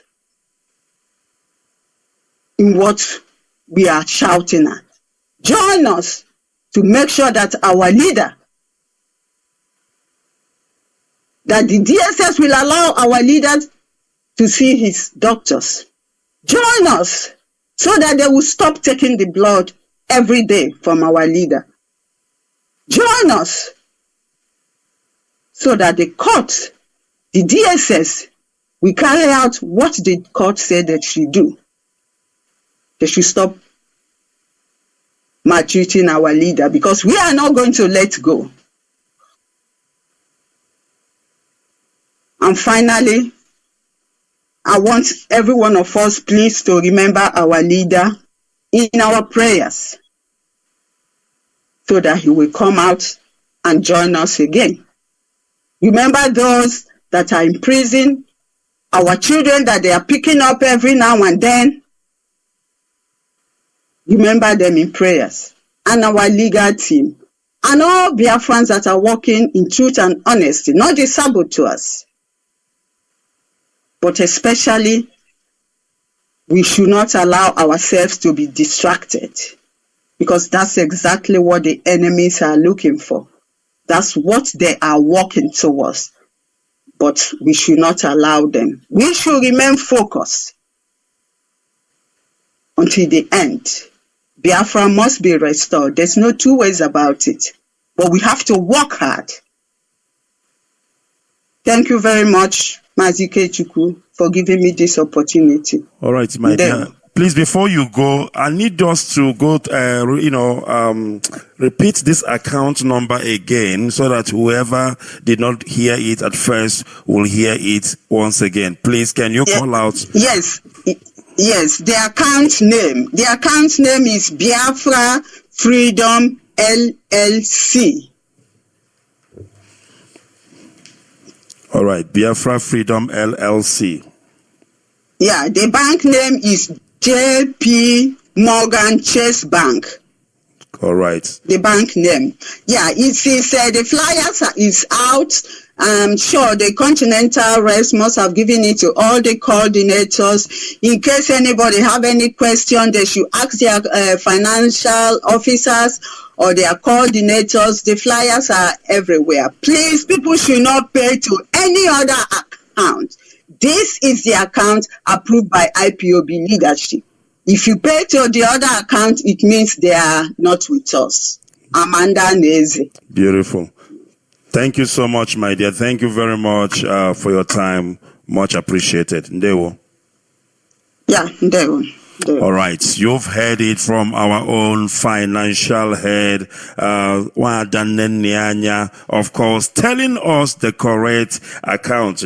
in what we are shouting at. Join us to make sure that our leader, that the DSS will allow our leader to see his doctors. Join us so that they will stop taking the blood every day from our leader. Join us so that the court, the DSS, will carry out what the court said they should do. They should stop maltreating our leader, because we are not going to let go. And finally, I want every one of us, please, to remember our leader in our prayers, so that he will come out and join us again. Remember those that are in prison, our children that they are picking up every now and then. Remember them in prayers, and our legal team, and all Biafrans that are working in truth and honesty, not the saboteurs, but especially we should not allow ourselves to be distracted, because that's exactly what the enemies are looking for. That's what they are working towards, but we should not allow them. We should remain focused until the end. Biafra must be restored. There's no two ways about it, but we have to work hard. Thank you very much, Mazi Ikechukwu, for giving me this opportunity. All right, my dear. Please, before you go, I need us to go, repeat this account number again, so that whoever did not hear it at first will hear it once again. Please, can you call out? Yes, the account name is Biafra Freedom LLC. All right, Biafra Freedom LLC. Yeah, the bank name is JP Morgan Chase Bank. All right. The bank name. Yeah, it is the flyers is out. I'm sure the Continental Rest must have given it to all the coordinators. In case anybody have any question, they should ask their financial officers or their coordinators. The flyers are everywhere. Please, people should not pay to any other account. This is the account approved by IPOB leadership. If you pay to the other account, it means they are not with us. Amanda Neze. Beautiful. Thank you so much, my dear. Thank you very much for your time. Much appreciated. Ndewo. Yeah, Ndewo. All right, you've heard it from our own financial head, of course, telling us the correct account.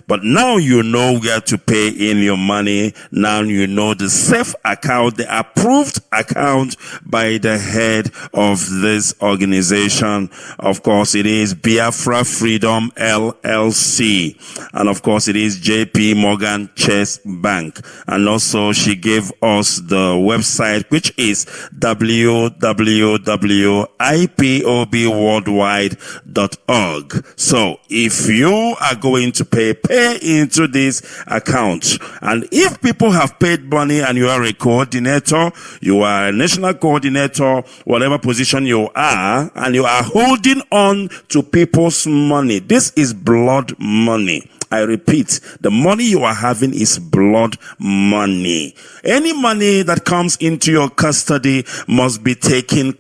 But now you know where to pay in your money. Now you know the safe account, the approved account by the head of this organization. Of course, it is Biafra Freedom LLC. And of course, it is JP Morgan Chase Bank. And also she gave us the website, which is www.ipobworldwide.org. So if you are going to pay into this account, and if people have paid money and you are a coordinator, you are a national coordinator, whatever position you are, and you are holding on to people's money, this is blood money. I repeat, the money you are having is blood money. Any money that comes into your custody must be taken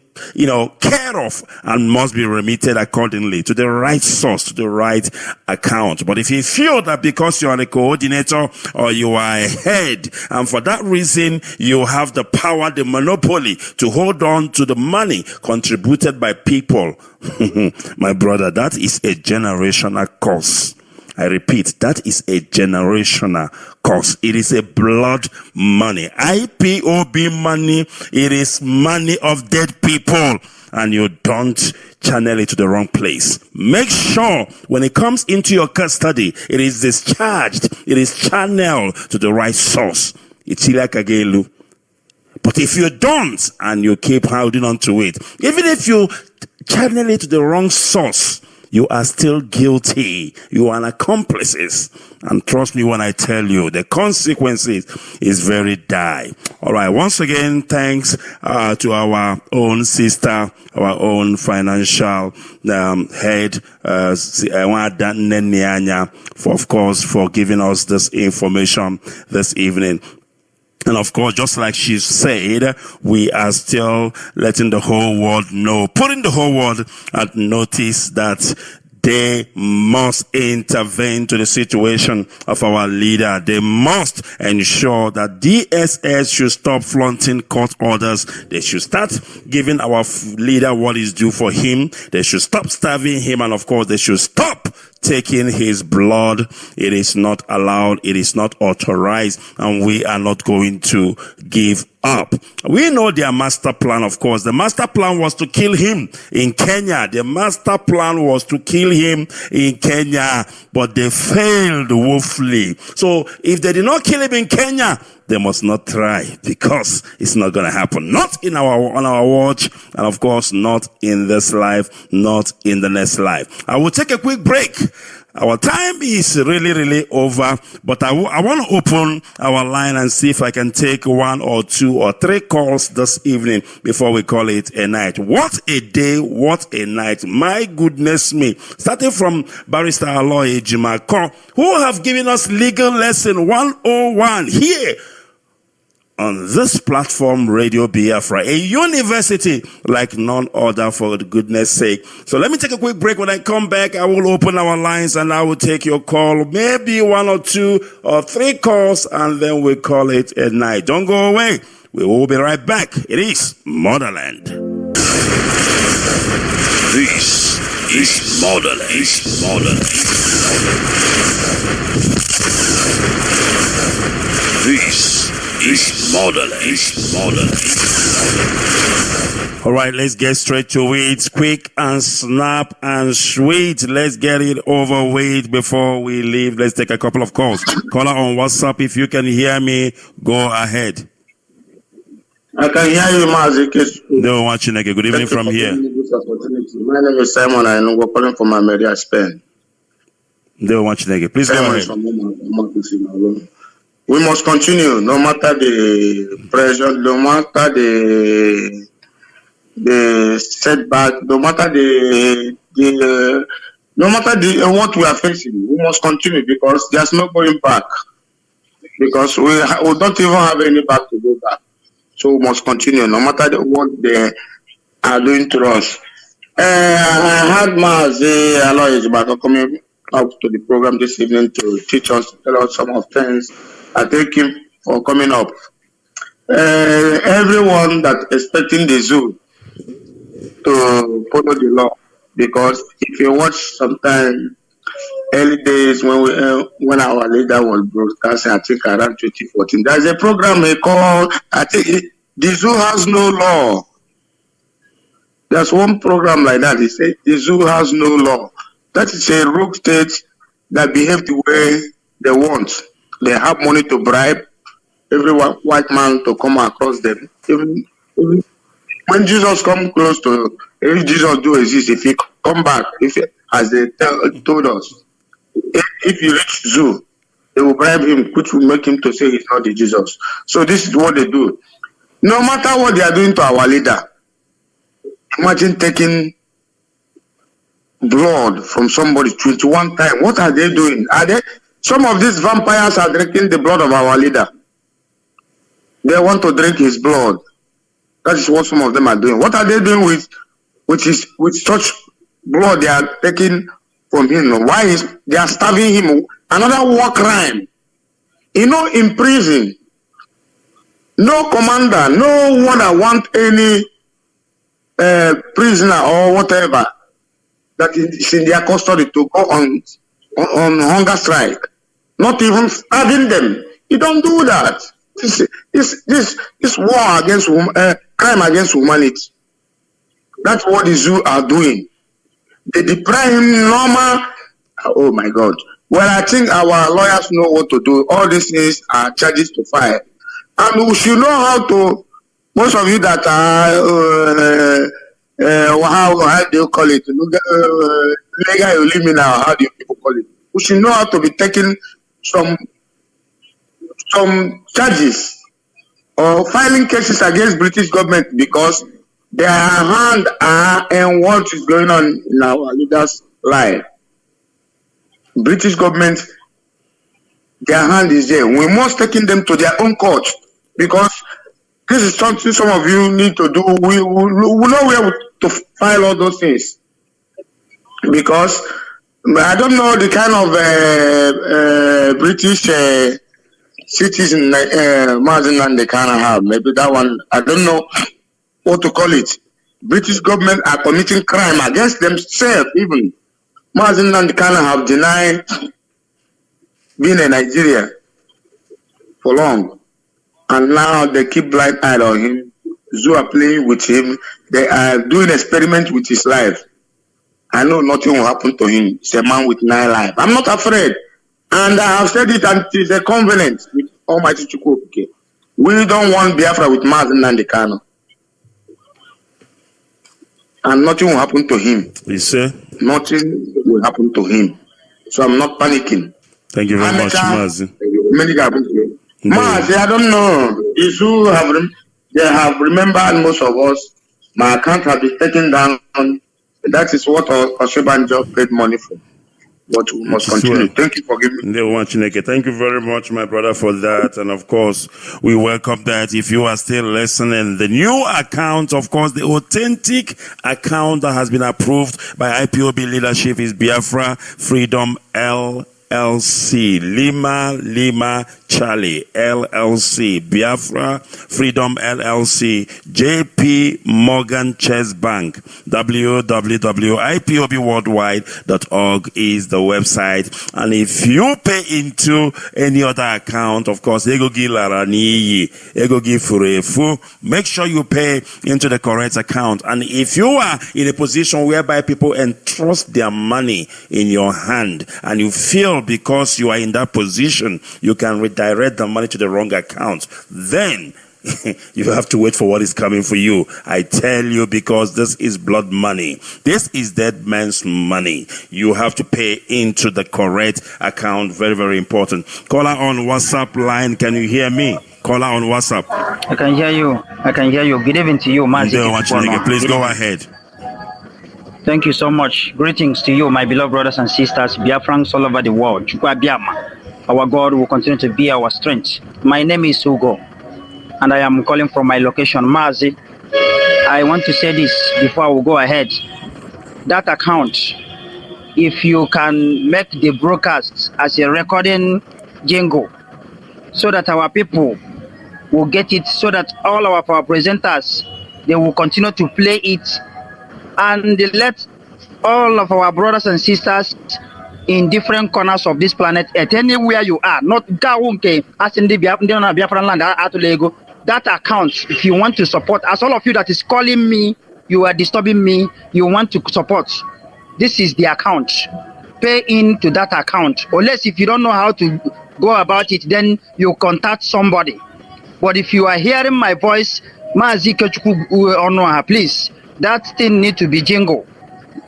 care of and must be remitted accordingly to the right source, to the right account. But if you feel that because you are a coordinator or you are a head, and for that reason you have the power, the monopoly to hold on to the money contributed by people, my brother, that is a generational curse. I repeat, that is a generational curse. It is a blood money. IPOB money. It is money of dead people. And you don't channel it to the wrong place. Make sure when it comes into your custody, it is discharged. It is channeled to the right source. It's Ilakagelu. But if you don't and you keep holding on to it, even if you channel it to the wrong source, you are still guilty. You are an accomplices. And trust me when I tell you, the consequences is very dire. All right. Once again, thanks to our own sister, our own financial head, for giving us this information this evening. And of course, just like she said, we are still letting the whole world know, putting the whole world at notice that they must intervene to the situation of our leader. They must ensure that DSS should stop flaunting court orders. They should start giving our leader what is due for him. They should stop starving him. And of course, they should stop taking his blood. It is not allowed. It is not authorized. And we are not going to give up. We know their master plan, of course. The master plan was to kill him in Kenya. The master plan was to kill him in Kenya, but they failed woefully. So if they did not kill him in Kenya, they must not try, because it's not going to happen. Not on our watch, and of course not in this life, not in the next life. I will take a quick break. Our time is really over, but I want to open our line and see if I can take 1 or 2 or 3 calls this evening before we call it a night. What a day, what a night. My goodness me. Starting from Barrister Aloy Ejimakor, who have given us legal lesson 101 here on this platform, Radio Biafra, a university like none other, for goodness sake. So let me take a quick break. When I come back, I will open our lines and I will take your call, maybe 1 or 2 or 3 calls, and then we call it a night. Don't go away. We will be right back. It is Motherland. This is Motherland. This is Motherland. All right, let's get straight to it. Quick and snap and sweet. Let's get it over with before we leave. Let's take a couple of calls. Caller on WhatsApp, if you can hear me, go ahead. I can hear you, Mazi. No, watching. Good evening from here. My name is Simon. I'm calling from America, Spain. No, watching. Please go ahead. We must continue, no matter the pressure, no matter the setback, no matter what we are facing. We must continue, because there's no going back. Because we don't even have any back to go back. So we must continue, no matter what they are doing to us. I had Mazi, Aloy, Ejimakor coming up to the program this evening to teach us, tell us some of things. I thank him for coming up. Everyone that expecting the zoo to follow the law, because if you watch sometime early days when our leader was broadcasting, I think around 2014, there's a program they call, I think the zoo has no law. There's one program like that. He said the zoo has no law. That is a rogue state that behave the way they want. They have money to bribe every white man to come across them. Even when Jesus come close to, if Jesus do exist, if he come back, as they told us, if you reach zoo, they will bribe him, which will make him to say he's not the Jesus. So this is what they do. No matter what they are doing to our leader, imagine taking blood from somebody 21 times. What are they doing? Some of these vampires are drinking the blood of our leader. They want to drink his blood. That is what some of them are doing. What are they doing with such blood they are taking from him? Why they are starving him? Another war crime. In prison, no commander, no one that want any prisoner or whatever that is in their custody to go on hunger strike. Not even starving them. You don't do that. This war against crime against humanity. That's what the zoo are doing. They deprive him normal. Oh my God. Well, I think our lawyers know what to do. All these things are charges to file. And we should know how to, most of you that are, how do you call it? Legal, how do you people call it? We should know how to be taking some charges or filing cases against British government because their hand are in what is going on in our leaders' life. British government, their hand is there. We must take them to their own court because this is something some of you need to do. We know where to file all those things because I don't know the kind of British citizen Mazi and they kind of have. Maybe that one, I don't know what to call it. British government are committing crime against themselves even. Mazi and kind of have denied being in Nigeria for long. And now they keep blind eye on him. Zoo are playing with him. They are doing experiment with his life. I know nothing will happen to him. He's a man with 9 lives. I'm not afraid. And I have said it until it's a covenant with Almighty Ikechukwu. We don't want Biafra with Mazi and Kano. And nothing will happen to him. You say? Nothing will happen to him. So I'm not panicking. Thank you very much, Mazi. Mazi, I don't know. These who they have remembered most of us. My account has been taken down. That is what Oshibanjo paid money for. But we must continue. Thank you for giving me. Thank you very much, my brother, for that. And of course, we welcome that. If you are still listening, the new account, of course, the authentic account that has been approved by IPOB leadership is Biafra Freedom LLC, Lima Charlie LLC, Biafra Freedom LLC, JP Morgan Chase Bank, www.ipobworldwide.org is the website. And if you pay into any other account, of course, make sure you pay into the correct account. And if you are in a position whereby people entrust their money in your hand and you feel because you are in that position, you can redirect the money to the wrong account, then you have to wait for what is coming for you. I tell you, because this is blood money. This is dead man's money. You have to pay into the correct account. Very, very important. Caller on WhatsApp line. Can you hear me? Caller on WhatsApp. I can hear you. Good evening to you, Mazi. Please go ahead. Thank you so much. Greetings to you, my beloved brothers and sisters, Biafrans all over the world. Our God will continue to be our strength. My name is Hugo, and I am calling from my location, Mazi. I want to say this before I will go ahead. That account, if you can make the broadcast as a recording jingle, so that our people will get it, so that all of our presenters, they will continue to play it, and let all of our brothers and sisters in different corners of this planet, at anywhere you are, not as in the Biafran land, that account, if you want to support, as all of you that is calling me, you are disturbing me, you want to support, this is the account. Pay into that account. Unless if you don't know how to go about it, then you contact somebody. But if you are hearing my voice, Mazi Ikechukwu, please, that thing need to be jingle.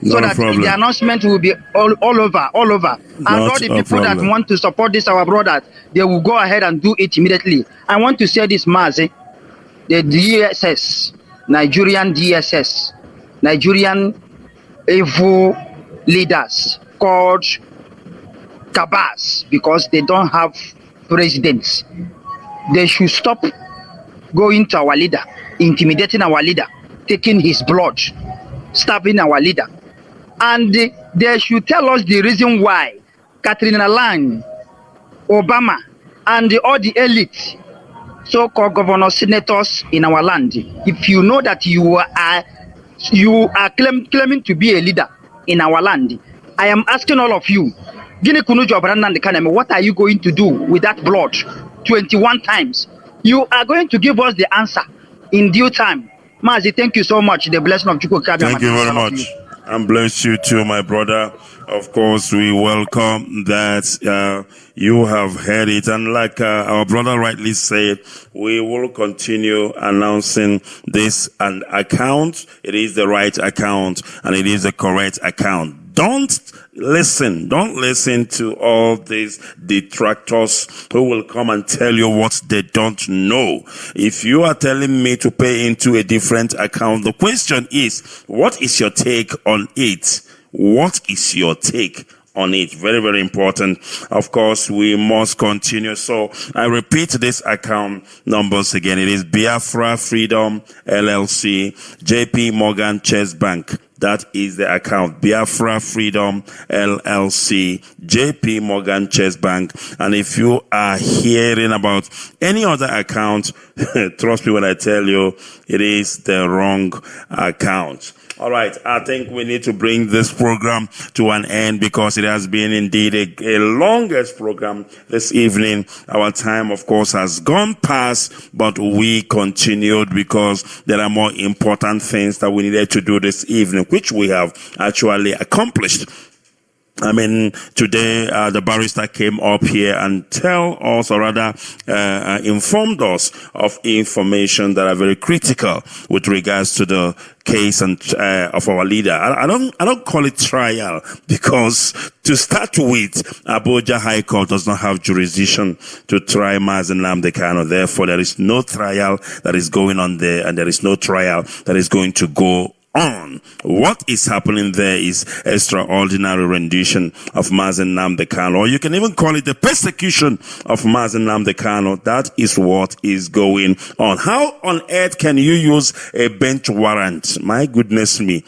So that the announcement will be all over. And all the people that want to support this, our brothers, they will go ahead and do it immediately. I want to say this, Mazi, the DSS, Nigerian DSS, Nigerian evil leaders called cabals because they don't have presidents. They should stop going to our leader, intimidating our leader, taking his blood, stabbing our leader. And they should tell us the reason why Katrina Lang, Obama, and all the elite, so-called governors, senators in our land, if you know that you are claiming to be a leader in our land, I am asking all of you, what are you going to do with that blood 21 times? You are going to give us the answer in due time. Mazi, thank you so much. The blessing of Chukwu. Thank you very much. And bless you too, my brother. Of course, we welcome that you have heard it. And like our brother rightly said, we will continue announcing this an account. It is the right account and it is the correct account. Don't listen to all these detractors who will come and tell you what they don't know. If you are telling me to pay into a different account, the question is, what is your take on it? What is your take on it? Very, very important. Of course, we must continue. So I repeat this account numbers again. It is Biafra Freedom LLC, JP Morgan Chase Bank. That is the account, Biafra Freedom LLC, JP Morgan Chase Bank. And if you are hearing about any other account, trust me when I tell you, it is the wrong account. All right, I think we need to bring this program to an end because it has been indeed a longest program this evening. Our time, of course, has gone past, but we continued because there are more important things that we needed to do this evening, which we have actually accomplished. I mean, today, the barrister came up here and tell us, or rather, informed us of information that are very critical with regards to the case and of our leader. I don't call it trial because to start with, Abuja High Court does not have jurisdiction to try Mazi Nnamdi Kanu. Therefore, there is no trial that is going on there, and there is no trial that is going to go on. What is happening there is extraordinary rendition of Mazi Nnamdi Kanu, or you can even call it the persecution of Mazi Nnamdi Kanu. That is what is going on. How on earth can you use a bench warrant? My goodness me.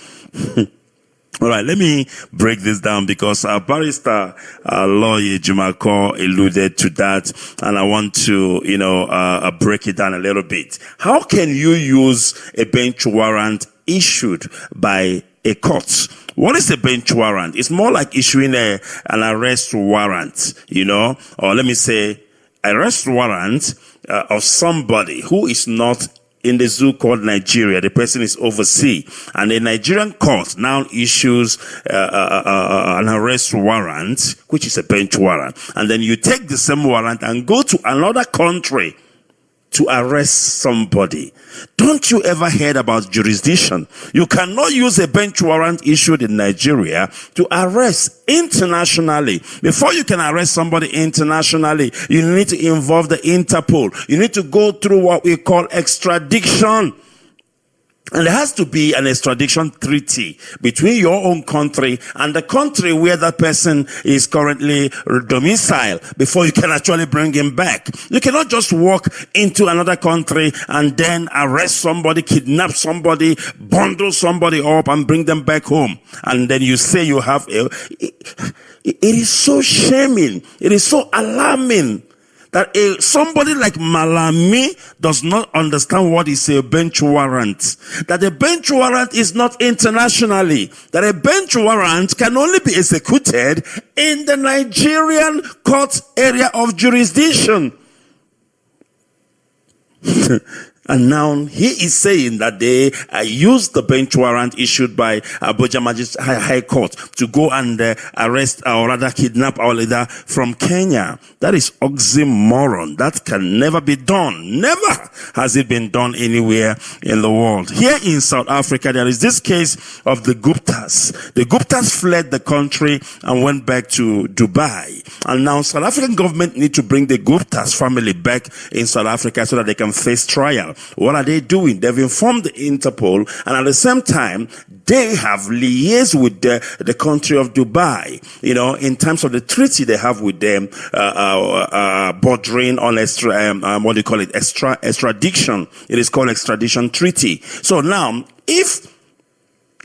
All right, let me break this down because our barrister, Aloy Ejimakor, alluded to that, and I want to, break it down a little bit. How can you use a bench warrant issued by a court? What is a bench warrant? It's more like issuing an arrest warrant, or let me say, arrest warrant of somebody who is not in the zoo called Nigeria. The person is overseas, and the Nigerian court now issues an arrest warrant, which is a bench warrant, and then you take the same warrant and go to another country to arrest somebody. Don't you ever heard about jurisdiction? You cannot use a bench warrant issued in Nigeria to arrest internationally. Before you can arrest somebody internationally, you need to involve the Interpol. You need to go through what we call extradition. And there has to be an extradition treaty between your own country and the country where that person is currently domiciled before you can actually bring him back. You cannot just walk into another country and then arrest somebody, kidnap somebody, bundle somebody up and bring them back home. And then you say you have it is so shaming. It is so alarming that somebody like Malami does not understand what is a bench warrant. That a bench warrant is not internationally. That a bench warrant can only be executed in the Nigerian court area of jurisdiction. And now he is saying that they used the bench warrant issued by Abuja Magistrate High Court to go and arrest or rather kidnap our leader from Kenya. That is oxymoron. That can never be done. Never has it been done anywhere in the world. Here in South Africa, there is this case of the Guptas. The Guptas fled the country and went back to Dubai. And now South African government need to bring the Guptas family back in South Africa so that they can face trial. What are they doing? They've informed the Interpol, and at the same time, they have liaised with the country of Dubai, in terms of the treaty they have with them, bordering on extradition. It is called extradition treaty. So now, if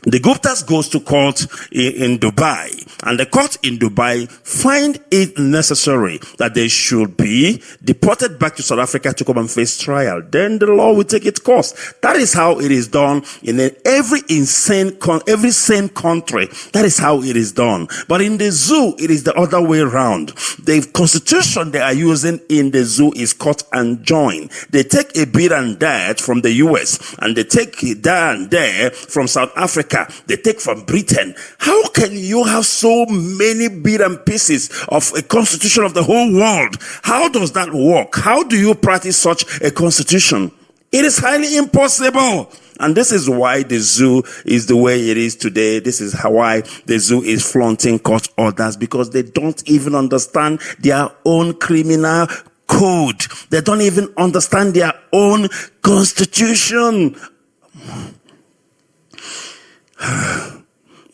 the Guptas goes to court in Dubai, and the court in Dubai find it necessary that they should be deported back to South Africa to come and face trial, then the law will take its course. That is how it is done in every sane country. That is how it is done. But in the zoo, it is the other way around. The constitution they are using in the zoo is cut and join. They take a bit and that from the US, and they take that and there from South Africa. They take from Britain. How can you have so many bits and pieces of a constitution of the whole world? How does that work? How do you practice such a constitution? It is highly impossible. And this is why the zoo is the way it is today. This is why the zoo is flaunting court orders, because they don't even understand their own criminal code. They don't even understand their own constitution.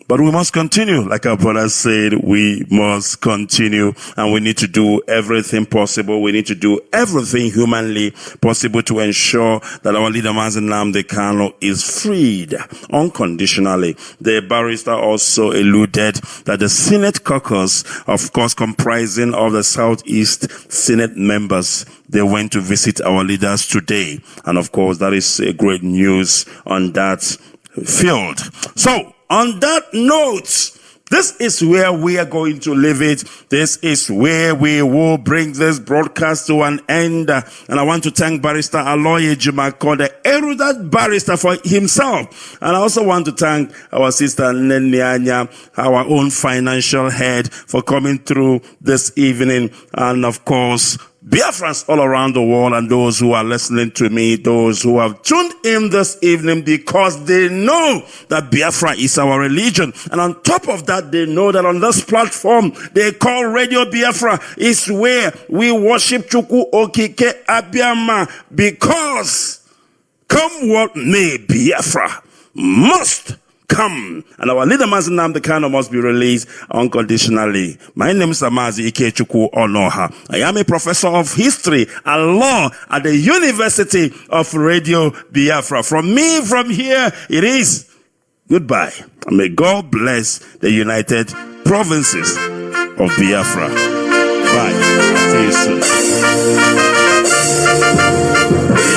But we must continue. Like our brother said, we must continue, and we need to do everything possible. We need to do everything humanly possible to ensure that our leader Mazi Nnamdi Kanu is freed unconditionally. The barrister also alluded that the Senate caucus, of course comprising of the Southeast Senate members, they went to visit our leaders today. And of course, that is a great news on that field. So, on that note, this is where we are going to leave it. This is where we will bring this broadcast to an end. And I want to thank Barrister Aloy Ejimakor, the erudite barrister, for himself. And I also want to thank our sister Nenyanya, our own financial head, for coming through this evening. And of course, Biafrans all around the world, and those who are listening to me, those who have tuned in this evening, because they know that Biafra is our religion. And on top of that, they know that on this platform they call Radio Biafra is where we worship Chukwu Okike Abiyama, because come what may, Biafra must come, and our leader Mazi Nnamdi Kanu must be released unconditionally. My name is Mazi Ikechukwu Onoha. I am a professor of history and law at the University of Radio Biafra. From me, from here, it is goodbye. And may God bless the United Provinces of Biafra. Bye. See you soon. We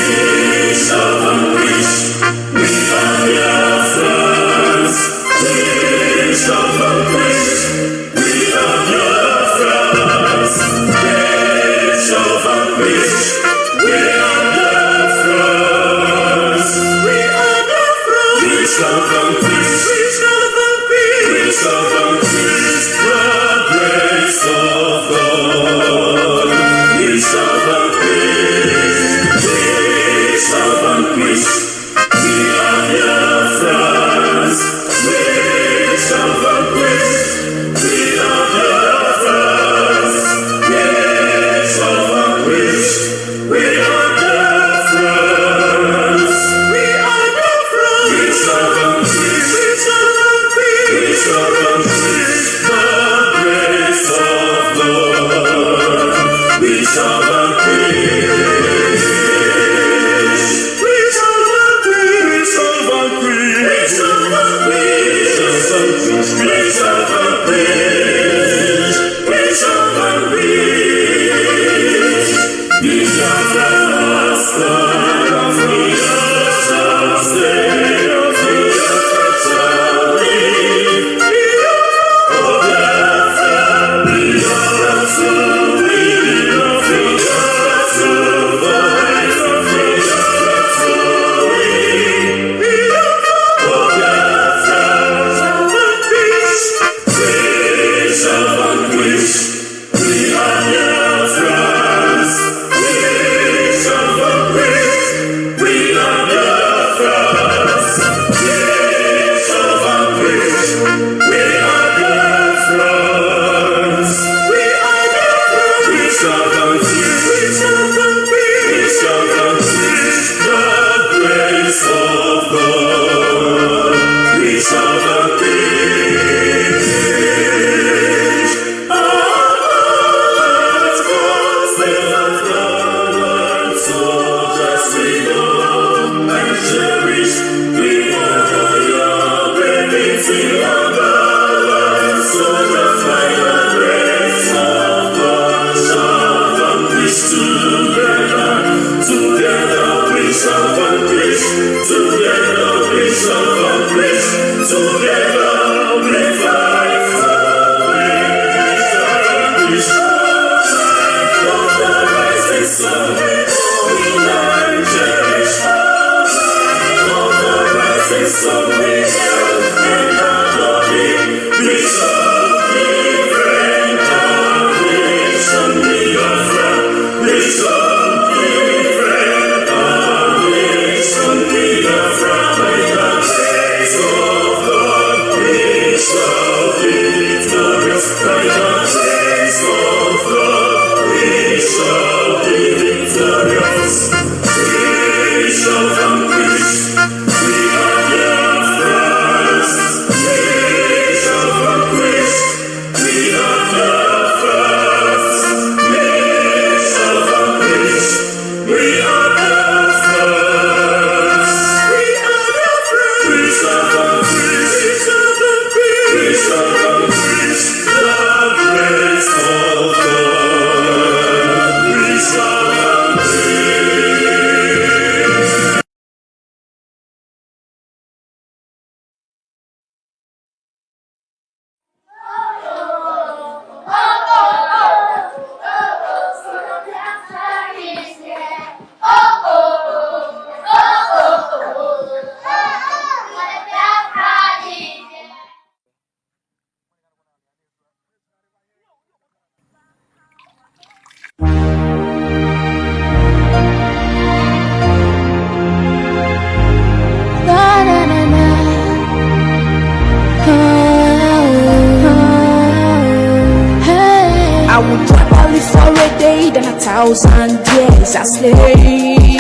I would rather live for a day than 1,000 years a slave.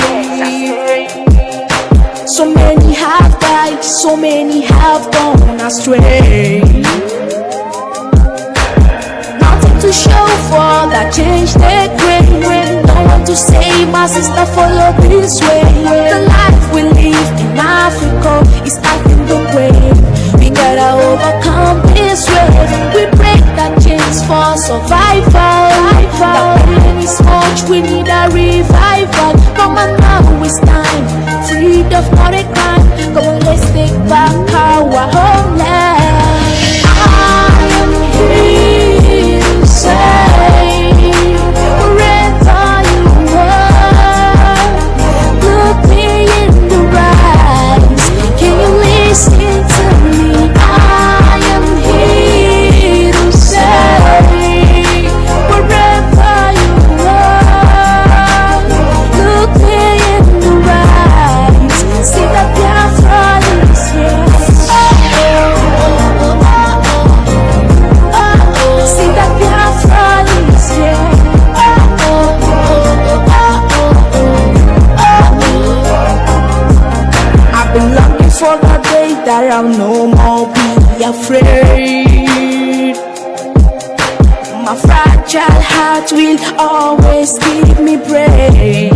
So many have died, so many have gone astray. Nothing to show for that change they bring. No one to say, my sister, follow this way. The life we live in Africa is acting the way. We gotta overcome this way. We break that chains for survival. The pain is much, we need a revival. Come on now, it's time. Freedom, not a crime. Come on, let's take back our homeland. I am here to say, wherever you are, look me in the eyes. Can you listen to me? I am here to say, wherever you are, look me in the eyes. See that Biafra is here. See that Biafra is here. I've been looking for the day that I'll no more be afraid. My fragile heart will always give me brave.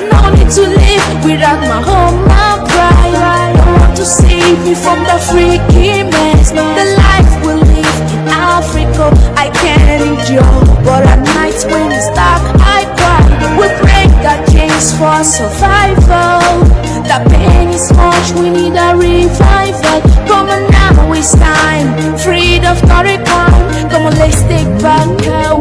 No need to live without my home, my pride. No one to save me from the freaky mess. The life we live in Africa, I can't endure. But at night when it's dark, I cry. We break our chains for survival. The pain is much, we need a revival. Come on now, it's time. Freedom, not a crime. Come on, let's take back our